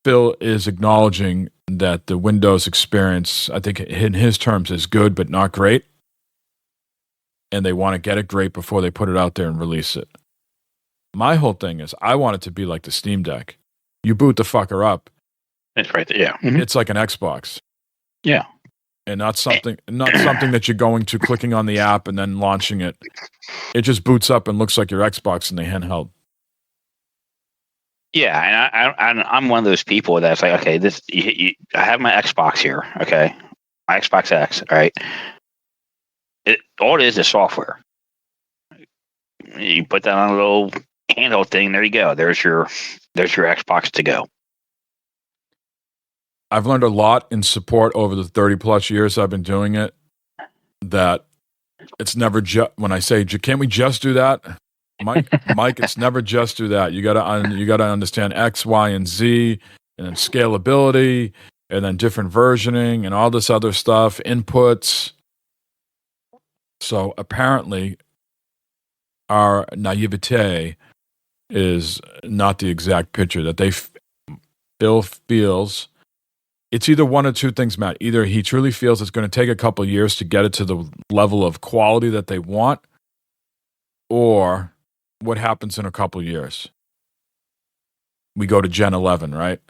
Phil is acknowledging that the Windows experience, I think in his terms, is good but not great. And they want to get it great before they put it out there and release it. My whole thing is I want it to be like the Steam Deck. You boot the fucker up. It's right there, yeah. It's like an Xbox. Yeah. And not something that you're going to clicking on the app and then launching it. It just boots up and looks like your Xbox in the handheld. Yeah, and I'm one of those people that's like, okay, I have my Xbox here, okay, my Xbox X, all right. All it is software. You put that on a little handheld thing. There you go. There's your Xbox to go. I've learned a lot in support over the 30 plus years I've been doing it. That it's never when I say, can't we just do that? Mike, it's never just do that. You gotta understand X, Y, and Z, and then scalability, and then different versioning, and all this other stuff, inputs. So apparently, our naivete is not the exact picture that Bill feels. It's either one or two things, Matt. Either he truly feels it's going to take a couple of years to get it to the level of quality that they want, or what happens in a couple of years. We go to Gen 11, right?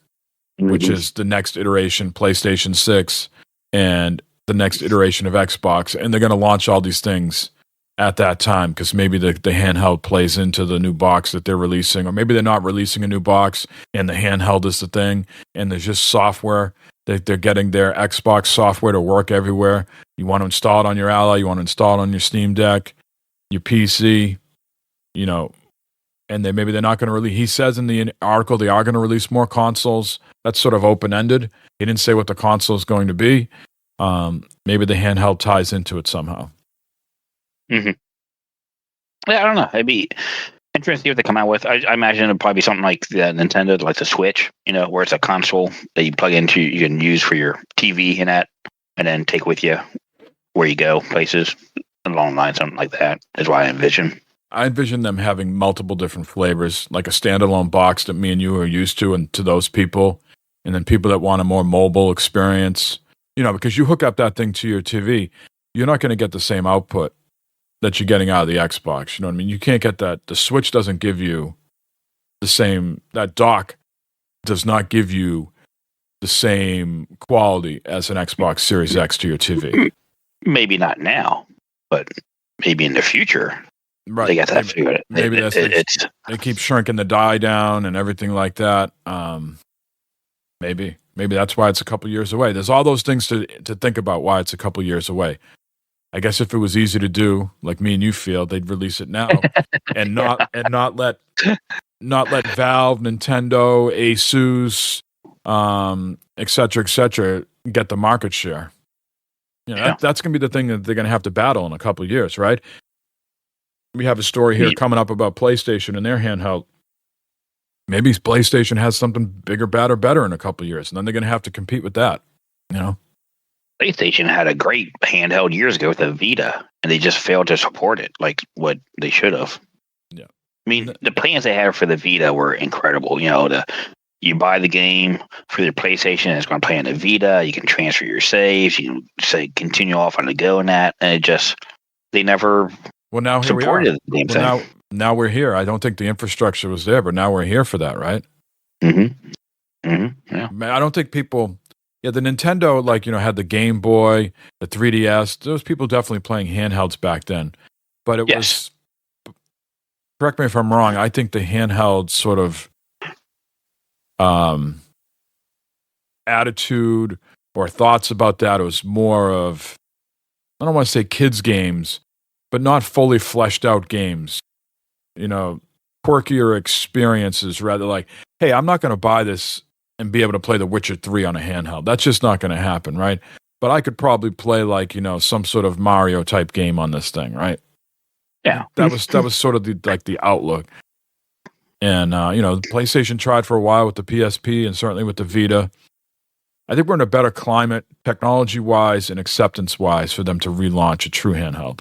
Mm-hmm. Which is the next iteration, PlayStation 6, and the next iteration of Xbox. And they're going to launch all these things at that time because maybe the handheld plays into the new box that they're releasing, or maybe they're not releasing a new box and the handheld is the thing, and there's just software. They're getting their Xbox software to work everywhere. You want to install it on your Ally, you want to install it on your Steam Deck, your PC, and maybe they're not going to release. He says in the article they are going to release more consoles. That's sort of open-ended. He didn't say what the console is going to be. Maybe the handheld ties into it somehow. Mm-hmm. Yeah, I don't know. It'd be interesting to see what they come out with. I imagine it'd probably be something like the Nintendo, like the Switch, where it's a console that you plug into, you can use for your TV and that, and then take with you where you go, places along the line, something like that is what I envision. I envision them having multiple different flavors, like a standalone box that me and you are used to, and to those people, and then people that want a more mobile experience, because you hook up that thing to your TV, you're not going to get the same output that you're getting out of the Xbox. You know what I mean? You can't get that. The Switch doesn't give you the same, that dock does not give you the same quality as an Xbox Series X to your TV. Maybe not now, but maybe in the future. Right. They got that figured. Maybe they keep shrinking the die down and everything like that. Maybe that's why it's a couple years away. There's all those things to think about why it's a couple years away. I guess if it was easy to do, like me and you feel, they'd release it now and not let Valve, Nintendo, Asus, et cetera, get the market share. That's going to be the thing that they're going to have to battle in a couple of years, right? We have a story here coming up about PlayStation and their handheld. Maybe PlayStation has something bigger, badder, better in a couple of years, and then they're going to have to compete with that, PlayStation had a great handheld years ago with the Vita, and they just failed to support it like what they should have. Yeah. I mean, the plans they had for the Vita were incredible. You buy the game for your PlayStation, and it's going to play on the Vita. You can transfer your saves. You can say continue off on the go and that. And they never now here supported we are. Now we're here. I don't think the infrastructure was there, but now we're here for that, right? Mm-hmm. Mm-hmm. Yeah. I don't think people. Yeah, the Nintendo, had the Game Boy, the 3DS. Those people definitely playing handhelds back then. But it was, correct me if I'm wrong, I think the handheld sort of attitude or thoughts about that was more of, I don't want to say kids' games, but not fully fleshed out games. Quirkier experiences, rather like, hey, I'm not going to buy this and be able to play The Witcher 3 on a handheld. That's just not going to happen, right? But I could probably play like, some sort of Mario type game on this thing, right? Yeah. That was sort of the outlook. And the PlayStation tried for a while with the PSP and certainly with the Vita. I think we're in a better climate, technology-wise and acceptance-wise, for them to relaunch a true handheld.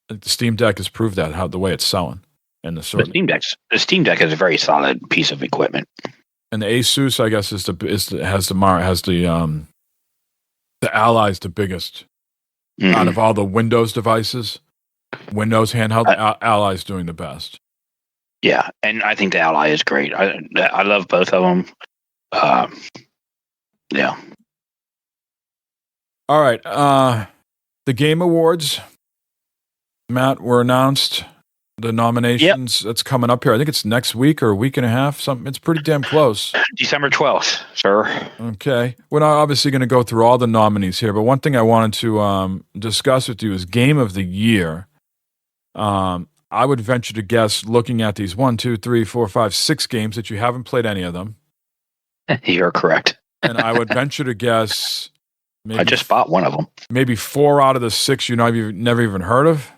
I think the Steam Deck has proved that, the way it's selling. And the Steam Deck is a very solid piece of equipment. And the Asus, I guess, the Ally's the biggest out of all the Windows devices. Windows handheld, the Ally's doing the best. Yeah, and I think the Ally is great. I love both of them. Yeah. All right. The Game Awards, Matt, were announced. The nominations, That's coming up here. I think it's next week or a week and a half. Something. It's pretty damn close. December 12th, sir. Okay. We're not obviously going to go through all the nominees here, but one thing I wanted to discuss with you is Game of the Year. I would venture to guess, looking at these 1, 2, 3, 4, 5, 6 games, that you haven't played any of them. You're correct. And I would venture to guess, I just bought one of them. Maybe 4 out of the 6 you've never even heard of.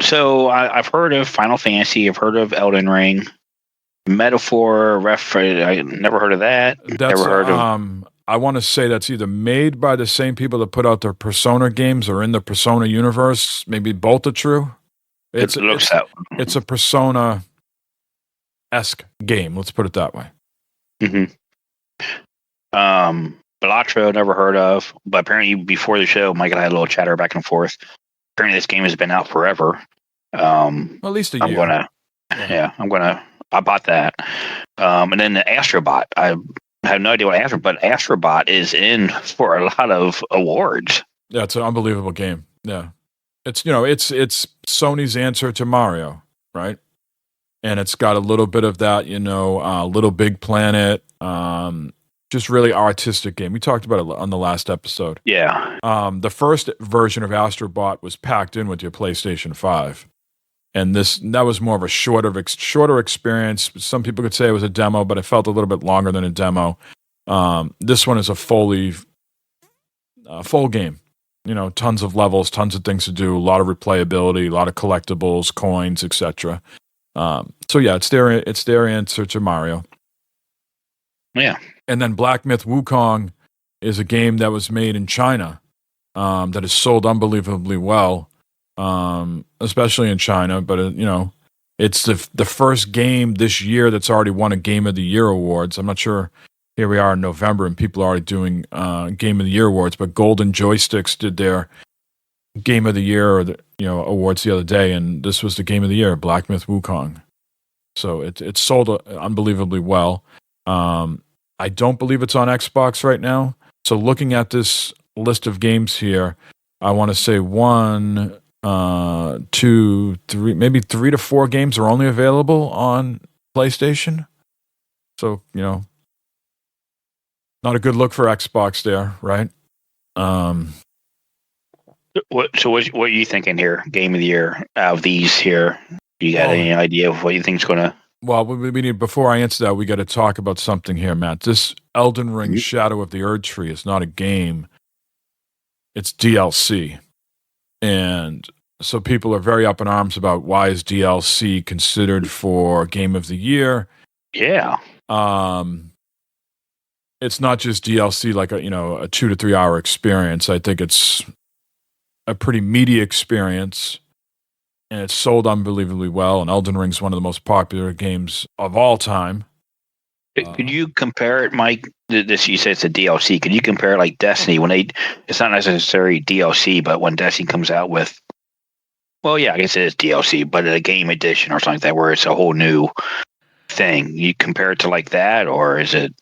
So I've heard of Final Fantasy. I've heard of Elden Ring. Metaphor, I never heard of that. Never heard of. I want to say that's either made by the same people that put out their Persona games or in the Persona universe. Maybe both are true. It's a Persona-esque game. Let's put it that way. Balatro, never heard of. But apparently before the show, Mike and I had a little chatter back and forth. Apparently this game has been out forever. At least a year. I bought that. And then the Astrobot. I have no idea what Astrobot is in for a lot of awards. Yeah, it's an unbelievable game. Yeah. It's it's Sony's answer to Mario, right? And it's got a little bit of that, Little Big Planet, just really artistic game. We talked about it on the last episode. Yeah. The first version of Astrobot was packed in with your PlayStation 5. And that was more of a shorter experience. Some people could say it was a demo, but it felt a little bit longer than a demo. This one is a full game. Tons of levels, tons of things to do, a lot of replayability, a lot of collectibles, coins, etc. So yeah, it's their answer to Mario. Yeah. And then Black Myth Wukong is a game that was made in China that has sold unbelievably well, especially in China. But, it's the first game this year that's already won a Game of the Year awards. I'm not sure. Here we are in November and people are already doing Game of the Year awards. But Golden Joysticks did their Game of the Year awards the other day. And this was the Game of the Year, Black Myth Wukong. So it sold unbelievably well. I don't believe it's on Xbox right now. So looking at this list of games here, I want to say 1, 2, 3, maybe 3 to 4 games are only available on PlayStation. So, not a good look for Xbox there, right? What are you thinking here? Game of the Year out of these here? You got any idea of what you think's going to? Well, we need, before I answer that, we got to talk about something here, Matt. This Elden Ring Shadow of the Erdtree is not a game. It's DLC. And so people are very up in arms about why is DLC considered for Game of the Year. Yeah. It's not just DLC like a 2 to 3 hour experience. I think it's a pretty meaty experience. And it's sold unbelievably well. And Elden Ring's one of the most popular games of all time. Could you compare it, Mike? This you said it's a DLC. Could you compare it like Destiny when it's not necessarily DLC, but when Destiny comes out with, well, yeah, I guess it is DLC, but a game edition or something like that, where it's a whole new thing. You compare it to like that, or is it?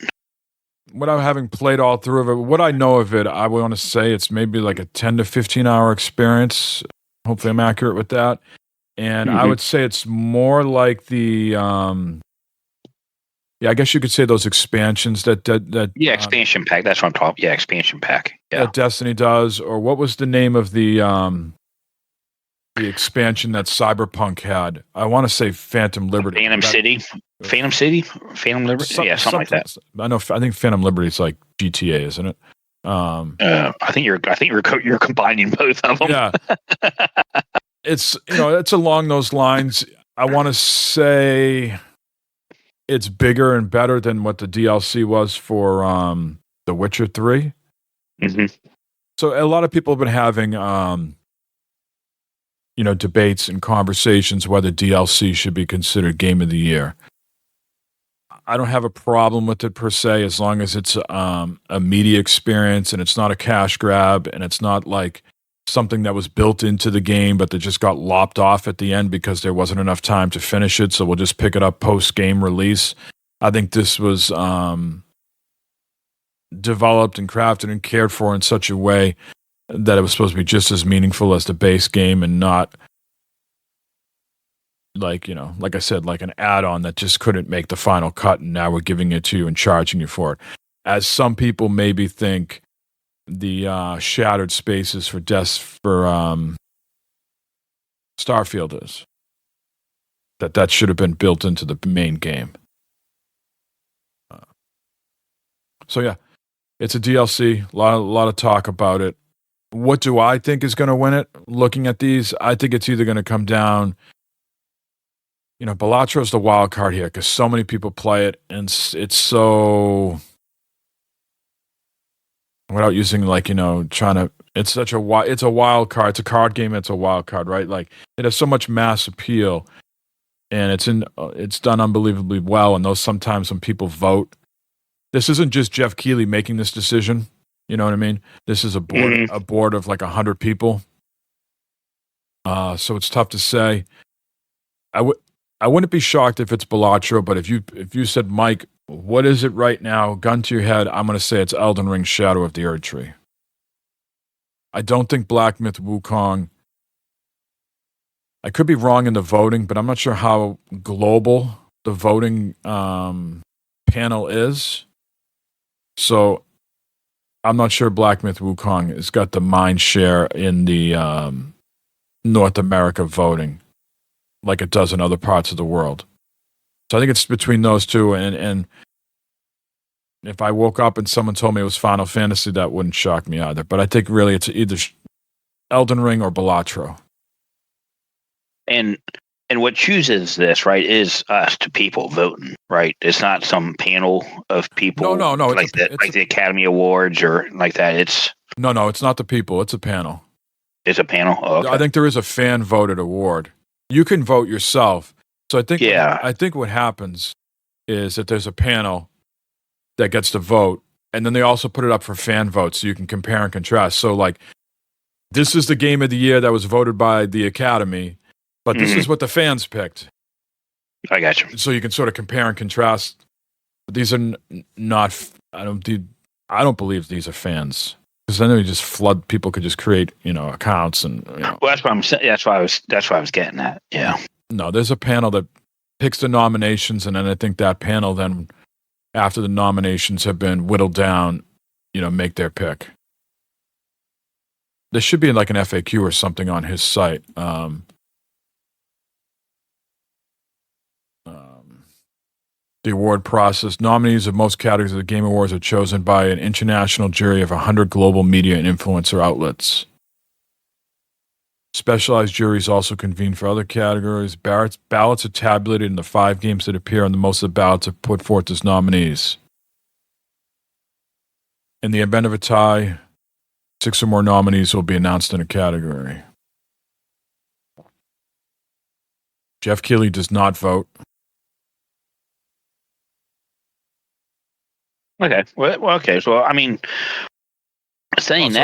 Without having played all through of it, what I know of it, I want to say it's maybe like a 10 to 15 hour experience. Hopefully, I'm accurate with that. And I would say it's more like the, I guess you could say those expansions that expansion pack. That's what I'm talking. Yeah, expansion pack. Yeah, that Destiny does. Or what was the name of the the expansion that Cyberpunk had. I want to say Phantom Liberty. Phantom City, Phantom Liberty. Yeah, something like that. I think Phantom Liberty is like GTA, isn't it? I think you're combining both of them. Yeah, it's it's along those lines. I want to say it's bigger and better than what the DLC was for The Witcher 3. Mm-hmm. So a lot of people have been having debates and conversations whether DLC should be considered Game of the Year. I don't have a problem with it per se, as long as it's a media experience and it's not a cash grab and it's not like something that was built into the game but that just got lopped off at the end because there wasn't enough time to finish it, so we'll just pick it up post-game release. I think this was developed and crafted and cared for in such a way that it was supposed to be just as meaningful as the base game and not like I said, like an add-on that just couldn't make the final cut and now we're giving it to you and charging you for it. As some people maybe think the shattered spaces for Starfield is. That should have been built into the main game. So yeah, it's a DLC. A lot of talk about it. What do I think is going to win it? Looking at these, I think it's either going to come down. Balattro's the wild card here because so many people play it, and it's so. Without using it's such it's a wild card. It's a card game. It's a wild card, right? Like it has so much mass appeal, and it's done unbelievably well. And those sometimes when people vote, this isn't just Jeff Keighley making this decision. You know what I mean? This is a board of like 100 people. So it's tough to say. I wouldn't be shocked if it's Balatro, but if you said, Mike, what is it right now? Gun to your head, I'm going to say it's Elden Ring Shadow of the Erdtree. I don't think Black Myth Wukong. I could be wrong in the voting, but I'm not sure how global the voting panel is. So I'm not sure Black Myth Wukong has got the mind share in the North America voting like it does in other parts of the world. So I think it's between those two, and if I woke up and someone told me it was Final Fantasy, that wouldn't shock me either. But I think really it's either Elden Ring or Balatro. And what chooses this, right, is us, to people voting, right? It's not some panel of people. No. Like the Academy Awards or like that. It's not the people. It's a panel. It's a panel. Oh, okay. I think there is a fan voted award. You can vote yourself. So I think what happens is that there's a panel that gets to vote, and then they also put it up for fan votes so you can compare and contrast. So like, this is the game of the year that was voted by the Academy, but this is what the fans picked. I got you. So you can sort of compare and contrast. But these are not. I don't believe these are fans, because then they just flood. People could just create accounts and. Well, that's what I'm saying. That's why I was getting at. Yeah. No, there's a panel that picks the nominations, and then I think that panel then, after the nominations have been whittled down, make their pick. There should be like an FAQ or something on his site. The award process. Nominees of most categories of the Game Awards are chosen by an international jury of 100 global media and influencer outlets. Specialized juries also convene for other categories. Ballots are tabulated in the 5 games that appear, and the most of the ballots are put forth as nominees. In the event of a tie, 6 or more nominees will be announced in a category. Jeff Keighley does not vote. Okay. Well, okay. So, I mean, saying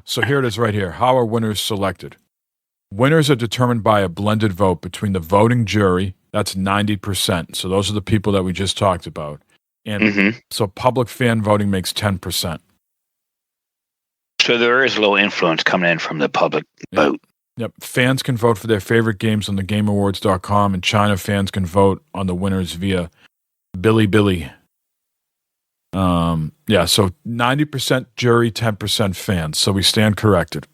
So here it is right here. How are winners selected? Winners are determined by a blended vote between the voting jury, that's 90%. So those are the people that we just talked about. And so public fan voting makes 10%. So there is a little influence coming in from the public vote. Yep. Fans can vote for their favorite games on the GameAwards.com. In China, fans can vote on the winners via Bilibili. So 90% jury, 10% fans. So we stand corrected.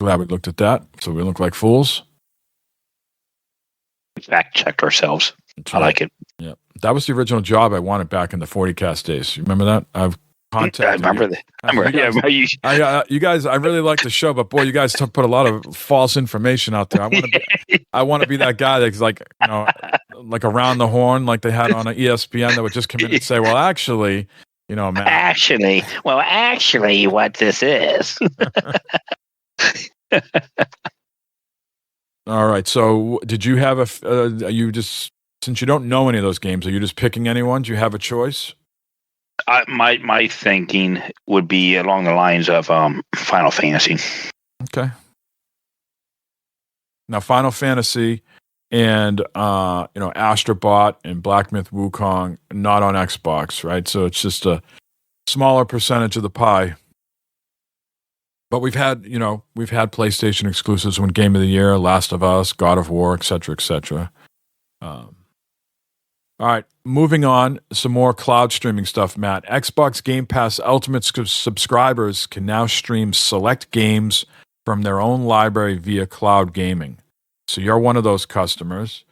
Glad we looked at that, so we look like fools. Fact checked ourselves. That's I like it. Yeah, that was the original job I wanted back in the 40cast days. You remember that? I've contacted. I remember you. that. You guys, I really like the show, but boy, you guys put a lot of false information out there. I want to be that guy that's like, like around the horn, like they had on an ESPN that would just come in and say, well, actually, man. Actually, what this is. All right. So, did you have since you don't know any of those games, are you just picking anyone? Do you have a choice? My thinking would be along the lines of Final Fantasy. Okay. Now, Final Fantasy and Astrobot and Black Myth Wukong not on Xbox, right? So it's just a smaller percentage of the pie. But we've had PlayStation exclusives win Game of the Year, Last of Us, God of War, etc., etc. All right, moving on, some more cloud streaming stuff, Matt. Xbox Game Pass Ultimate subscribers can now stream select games from their own library via cloud gaming. So you're one of those customers.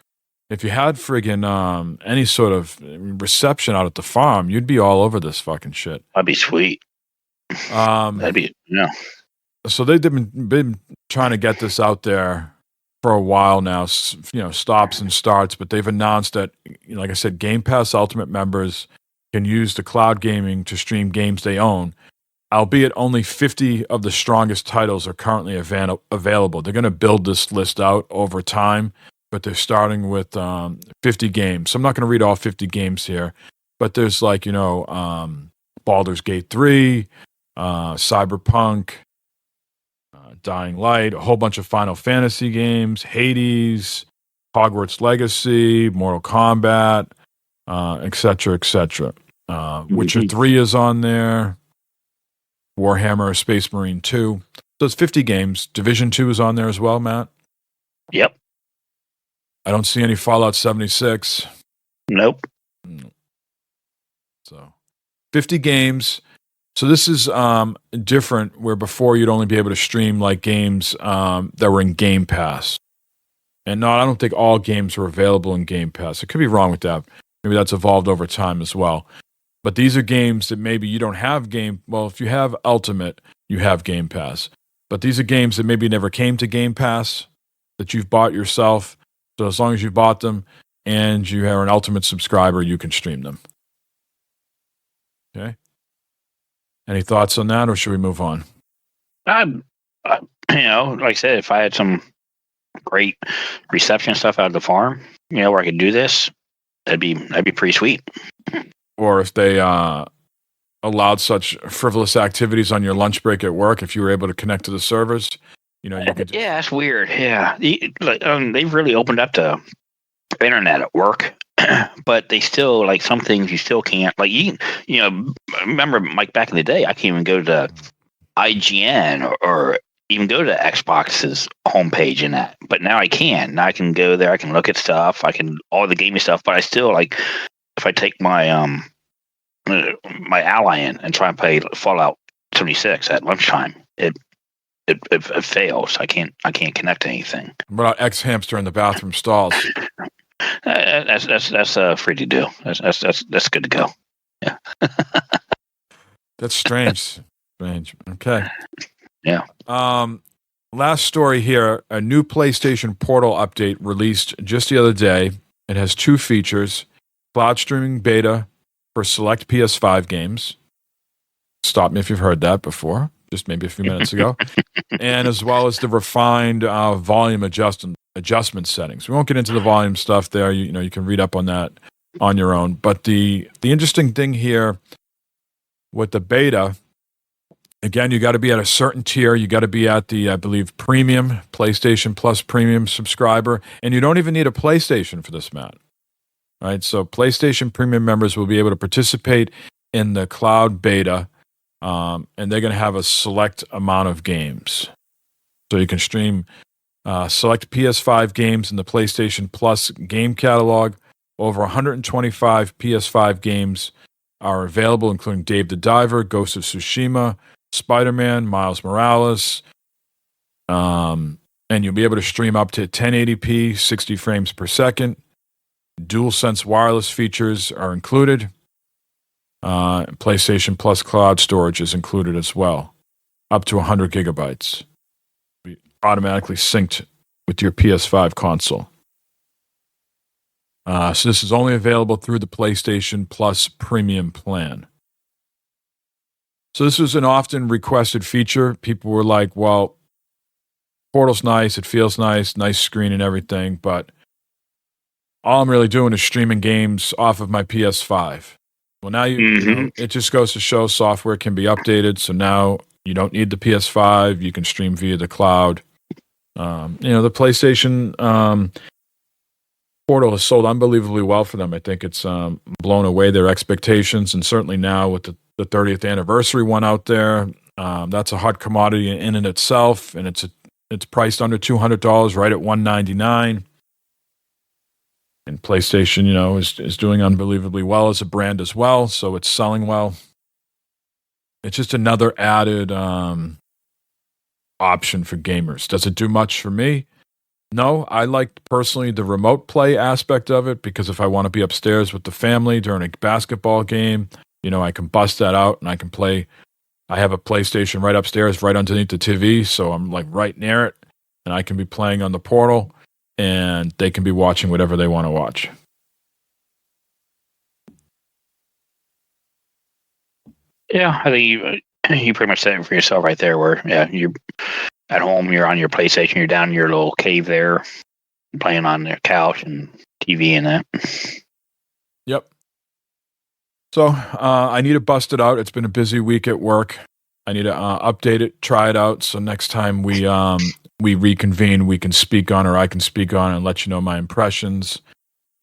If you had friggin' any sort of reception out at the farm, you'd be all over this fucking shit. That'd be sweet. That'd be, yeah. So they've been trying to get this out there for a while now, stops and starts, but they've announced that, like I said, Game Pass Ultimate members can use the cloud gaming to stream games they own, albeit only 50 of the strongest titles are currently available. They're going to build this list out over time, but they're starting with 50 games. So I'm not going to read all 50 games here, but there's Baldur's Gate 3, Cyberpunk, Dying Light, a whole bunch of Final Fantasy games, Hades, Hogwarts Legacy, Mortal Kombat, etc., etc. Witcher 3 is on there. Warhammer Space Marine 2. So it's 50 games. Division 2 is on there as well, Matt. Yep. I don't see any Fallout 76. Nope. So 50 games. So this is different, where before you'd only be able to stream like games that were in Game Pass. And no, I don't think all games were available in Game Pass. I could be wrong with that. Maybe that's evolved over time as well. But these are games that maybe you don't have well, if you have Ultimate, you have Game Pass. But these are games that maybe never came to Game Pass, that you've bought yourself. So as long as you bought them and you are an Ultimate subscriber, you can stream them. Okay. Any thoughts on that, or should we move on? Like I said, if I had some great reception stuff out of the farm, where I could do this, that'd be pretty sweet. Or if they allowed such frivolous activities on your lunch break at work, if you were able to connect to the servers, you could. Yeah, that's weird. Yeah, they've really opened up the internet at work. But they still, like, some things you still can't, like, remember, Mike, back in the day, I can't even go to IGN or even go to Xbox's homepage and that. But now I can. Now I can go there. I can look at stuff. I can all the gaming stuff. But I still, like, if I take my my Ally in and try and play Fallout 76 at lunchtime, it fails. I can't connect to anything. What about X-Hamster in the bathroom stalls? That's free to do. That's good to go. Yeah. That's strange. Okay. Yeah. Last story here. A new PlayStation Portal update released just the other day. It has 2 features: cloud streaming beta for select PS5 games. Stop me if you've heard that before, just maybe a few minutes ago. And as well as the refined volume adjustment settings. We won't get into the volume stuff there. You can read up on that on your own. But the interesting thing here with the beta, again, you got to be at a certain tier. You got to be at the, I believe, premium, PlayStation Plus premium subscriber. And you don't even need a PlayStation for this, Matt. Right? So PlayStation premium members will be able to participate in the cloud beta, and they're going to have a select amount of games. So you can stream select PS5 games in the PlayStation Plus game catalog. Over 125 PS5 games are available, including Dave the Diver, Ghost of Tsushima, Spider-Man, Miles Morales, And you'll be able to stream up to 1080p, 60 frames per second. DualSense wireless features are included. PlayStation Plus cloud storage is included as well, up to 100 gigabytes. Be automatically synced with your PS5 console. So this is only available through the PlayStation Plus premium plan. So this was an often requested feature. People were like, well, Portal's nice, it feels nice screen and everything, but all I'm really doing is streaming games off of my PS5. Well, now you know, it just goes to show software can be updated. So now you don't need the PS5. You can stream via the cloud. The PlayStation Portal has sold unbelievably well for them. I think it's blown away their expectations, and certainly now with the 30th anniversary one out there, that's a hot commodity in and itself, and it's priced under $200, right at $199. And PlayStation, is doing unbelievably well as a brand as well, so it's selling well. It's just another added option for gamers. Does it do much for me? No, I like personally the remote play aspect of it, because if I want to be upstairs with the family during a basketball game, I can bust that out and I can play. I have a PlayStation right upstairs, right underneath the TV, so I'm like right near it, and I can be playing on the Portal, and they can be watching whatever they want to watch. Yeah, I think you pretty much said it for yourself right there, where, you're at home, you're on your PlayStation, you're down in your little cave there, playing on their couch and TV and that. Yep. So I need to bust it out. It's been a busy week at work. I need to update it, try it out, so next time we reconvene, we can speak on, or I can speak on, and let you know my impressions.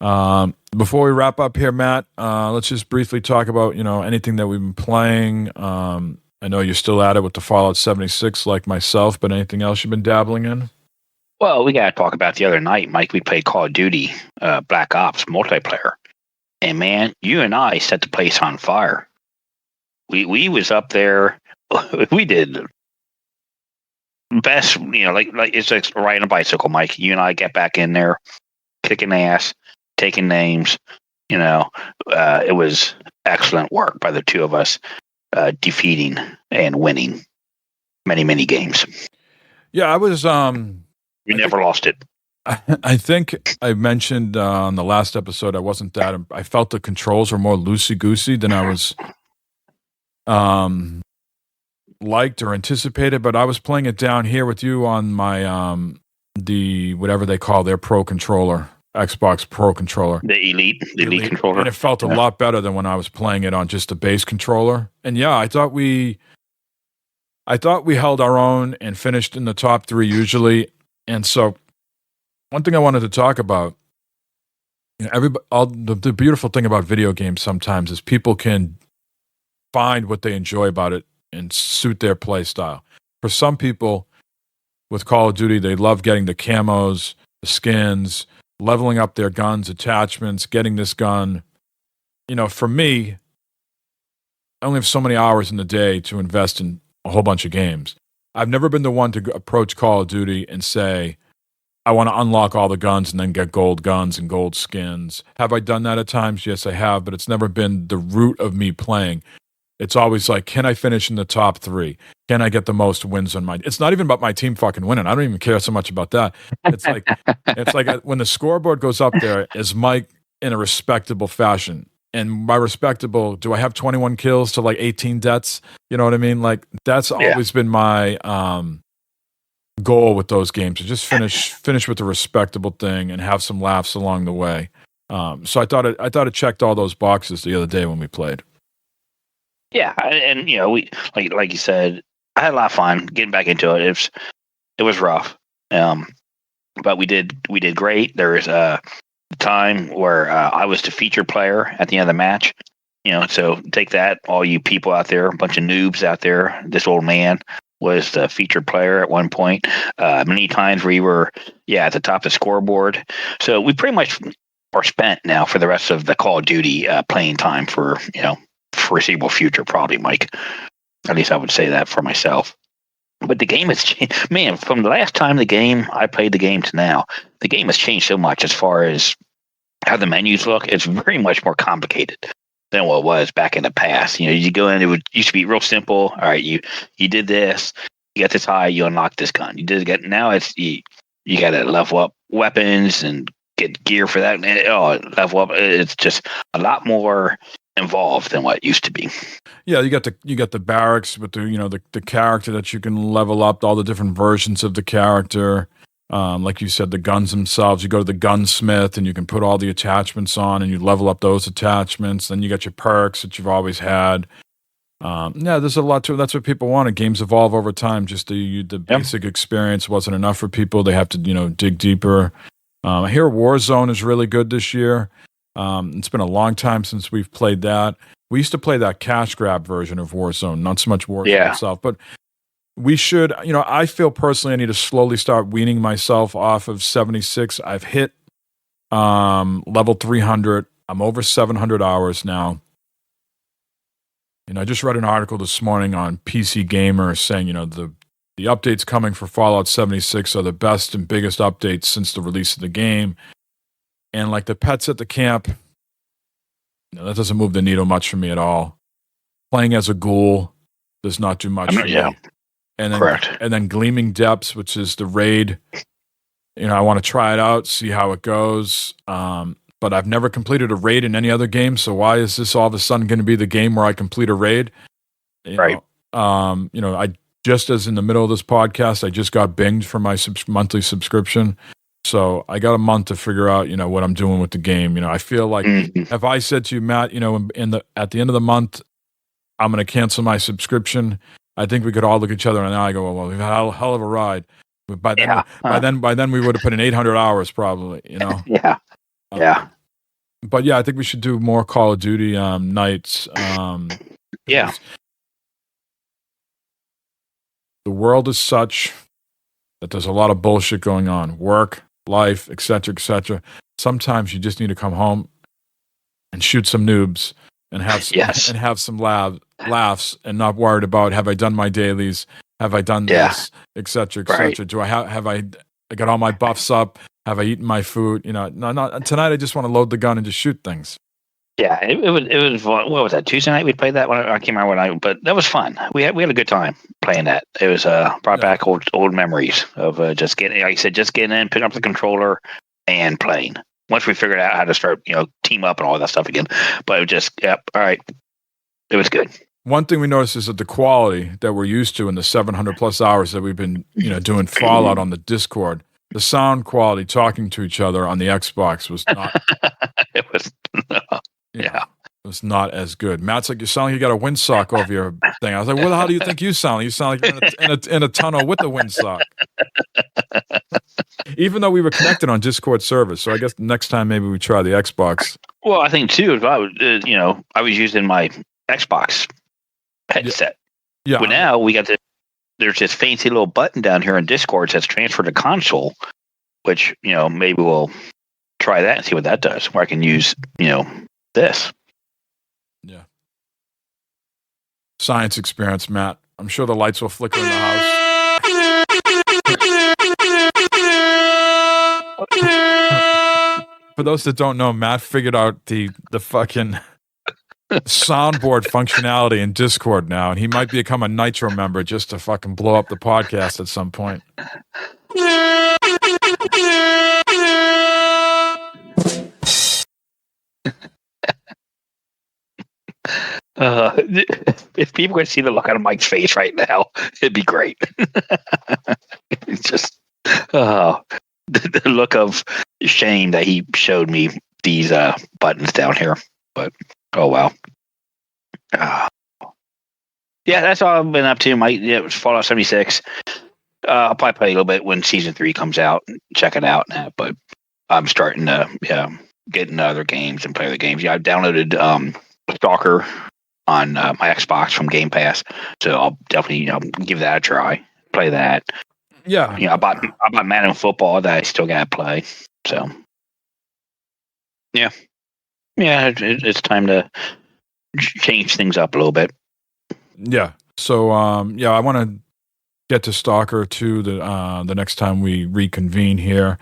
Before we wrap up here, Matt, let's just briefly talk about anything that we've been playing. I know you're still at it with the Fallout 76, like myself, but anything else you've been dabbling in? Well, we got to talk about the other night, Mike. We played Call of Duty Black Ops multiplayer. And man, you and I set the place on fire. We was up there. We did best, like it's like riding a bicycle, Mike. You and I get back in there, kicking ass, taking names. It was excellent work by the two of us, defeating and winning many games. Yeah, I was. We never lost it. I think I mentioned on the last episode I felt the controls were more loosey-goosey than I was liked or anticipated, but I was playing it down here with you on my the whatever they call their Pro controller, Xbox Pro controller. The Elite controller. And it felt a lot better than when I was playing it on just the base controller. And yeah, I thought we held our own and finished in the top 3 usually. And so one thing I wanted to talk about, the beautiful thing about video games sometimes is people can find what they enjoy about it and suit their play style. For some people with Call of Duty, they love getting the camos, the skins, leveling up their guns, attachments, getting this gun. For me, I only have so many hours in the day to invest in a whole bunch of games. I've never been the one to approach Call of Duty and say, I want to unlock all the guns and then get gold guns and gold skins. Have I done that at times? Yes, I have, but it's never been the root of me playing. It's always like, can I finish in the top 3? Can I get the most wins on it's not even about my team fucking winning. I don't even care so much about that. It's like when the scoreboard goes up there, is Mike in a respectable fashion? And by respectable, do I have 21 kills to like 18 deaths? You know what I mean? Like that's always been my goal with those games, to just finish with a respectable thing and have some laughs along the way. So I thought it checked all those boxes the other day when we played. Yeah, and we like you said, I had a lot of fun getting back into it. It was rough, but we did great. There was a time where I was the featured player at the end of the match. So take that, all you people out there, a bunch of noobs out there. This old man was the featured player at one point. Many times we were, at the top of the scoreboard. So we pretty much are spent now for the rest of the Call of Duty playing time for foreseeable future, probably, Mike. At least I would say that for myself. But the game has changed. Man, from the last time I played the game to now, the game has changed so much as far as how the menus look. It's very much more complicated than what it was back in the past. You go in, used to be real simple. All right, you did this, you got this high, you unlock this gun. You did it. Now it's you got to level up weapons and get gear for that. And level up. It's just a lot more involved than what it used to be. Yeah, you got the barracks with the character that you can level up, all the different versions of the character. Like you said, the guns themselves, you go to the gunsmith and you can put all the attachments on and you level up those attachments. Then you got your perks that you've always had. Yeah, there's a lot to it. That's what people wanted. Games evolve over time. Just the basic experience wasn't enough for people. They have to, dig deeper. I hear Warzone is really good this year. It's been a long time since we've played that. We used to play that cash grab version of Warzone, not so much Warzone itself, but we should, I feel personally I need to slowly start weaning myself off of 76. I've hit level 300. I'm over 700 hours now. I just read an article this morning on PC Gamer saying, the updates coming for Fallout 76 are the best and biggest updates since the release of the game. And like the pets at the camp, that doesn't move the needle much for me at all. Playing as a ghoul does not do much for me. And then, correct. And then Gleaming Depths, which is the raid. I want to try it out, see how it goes. But I've never completed a raid in any other game, so why is this all of a sudden going to be the game where I complete a raid? Right. I just as in the middle of this podcast, I just got binged for my monthly subscription. So I got a month to figure out, what I'm doing with the game. I feel like if I said to you, Matt, at the end of the month, I'm going to cancel my subscription. I think we could all look at each other and I go, well, we've had a hell of a ride. But by then we would have put in 800 hours probably, Yeah. Yeah. But yeah, I think we should do more Call of Duty nights. Yeah. The world is such that there's a lot of bullshit going on. Work, life, etc., etc. Sometimes you just need to come home and shoot some noobs and have some laughs and not worried about, have I done my dailies? Have I done this, etc., etc. Right. Do I have I got all my buffs up? Have I eaten my food? Tonight I just want to load the gun and just shoot things. Yeah, it was fun. What was that, Tuesday night we played that one? I can't remember but that was fun. We had a good time playing that. It was brought back old memories of just getting, like you said, just getting in, picking up the controller and playing. Once we figured out how to start, team up and all that stuff again. But it was all right. It was good. One thing we noticed is that the quality that we're used to in the 700 plus hours that we've been, doing Fallout on the Discord, the sound quality talking to each other on the Xbox was not. It was. It was not as good. Matt's like, you sound like you got a windsock over your thing. I was like, well, how do you think you sound? You sound like you're in a tunnel with a windsock. Even though we were connected on Discord servers, so I guess next time maybe we try the Xbox. Well, I think too, if I was using my Xbox headset. Yeah. But now there's this fancy little button down here in Discord that's transferred to console, which, maybe we'll try that and see what that does, where I can use, this. Yeah. Science experience, Matt. I'm sure the lights will flicker in the house. For those that don't know, Matt figured out the fucking soundboard functionality in Discord now, and he might become a Nitro member just to fucking blow up the podcast at some point. If people could see the look on Mike's face right now, it'd be great. It's just the look of shame that he showed me these buttons down here. But oh well. Yeah, that's all I've been up to. It was Fallout 76. I'll probably play a little bit when Season 3 comes out and check it out. But I'm starting to get into other games and play other games. Yeah, I've downloaded Stalker on my Xbox from Game Pass, so I'll definitely give that a try. Play that. Yeah. I bought Madden Football that I still got to play. So yeah, it's time to change things up a little bit. Yeah. So I want to get to Stalker 2 the next time we reconvene here.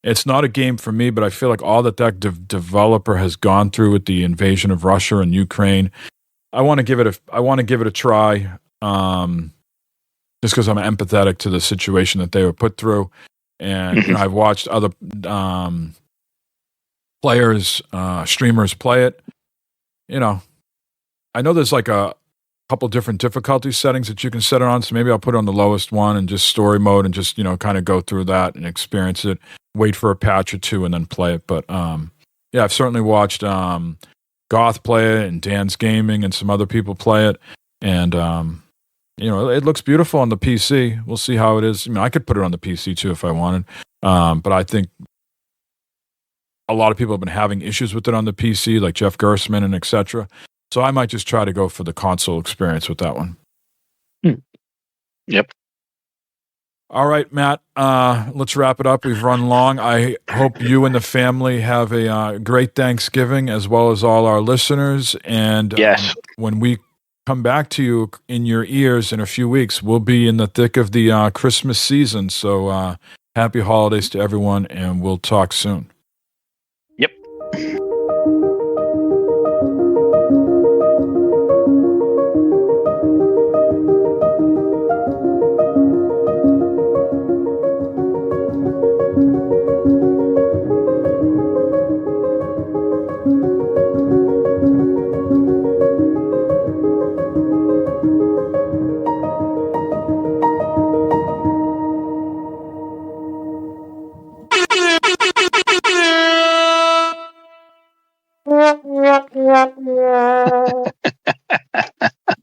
It's not a game for me, but I feel like all that developer has gone through with the invasion of Russia and Ukraine, I want to give it a try. Just because I'm empathetic to the situation that they were put through, and I've watched other players, streamers play it. I know there's like a couple different difficulty settings that you can set it on, so maybe I'll put it on the lowest one and just story mode and just kind of go through that and experience it. Wait for a patch or two and then play it. But yeah, I've certainly watched Goth play it and Dan's Gaming and some other people play it, and it looks beautiful on the PC. We'll see how it is. I could put it on the PC too if I wanted, but I think a lot of people have been having issues with it on the PC, like Jeff Gersman and etc. So I might just try to go for the console experience with that one. Yep. All right, Matt, let's wrap it up. We've run long. I hope you and the family have a great Thanksgiving, as well as all our listeners. And yes, when we come back to you in your ears in a few weeks, we'll be in the thick of the Christmas season. So happy holidays to everyone, and we'll talk soon.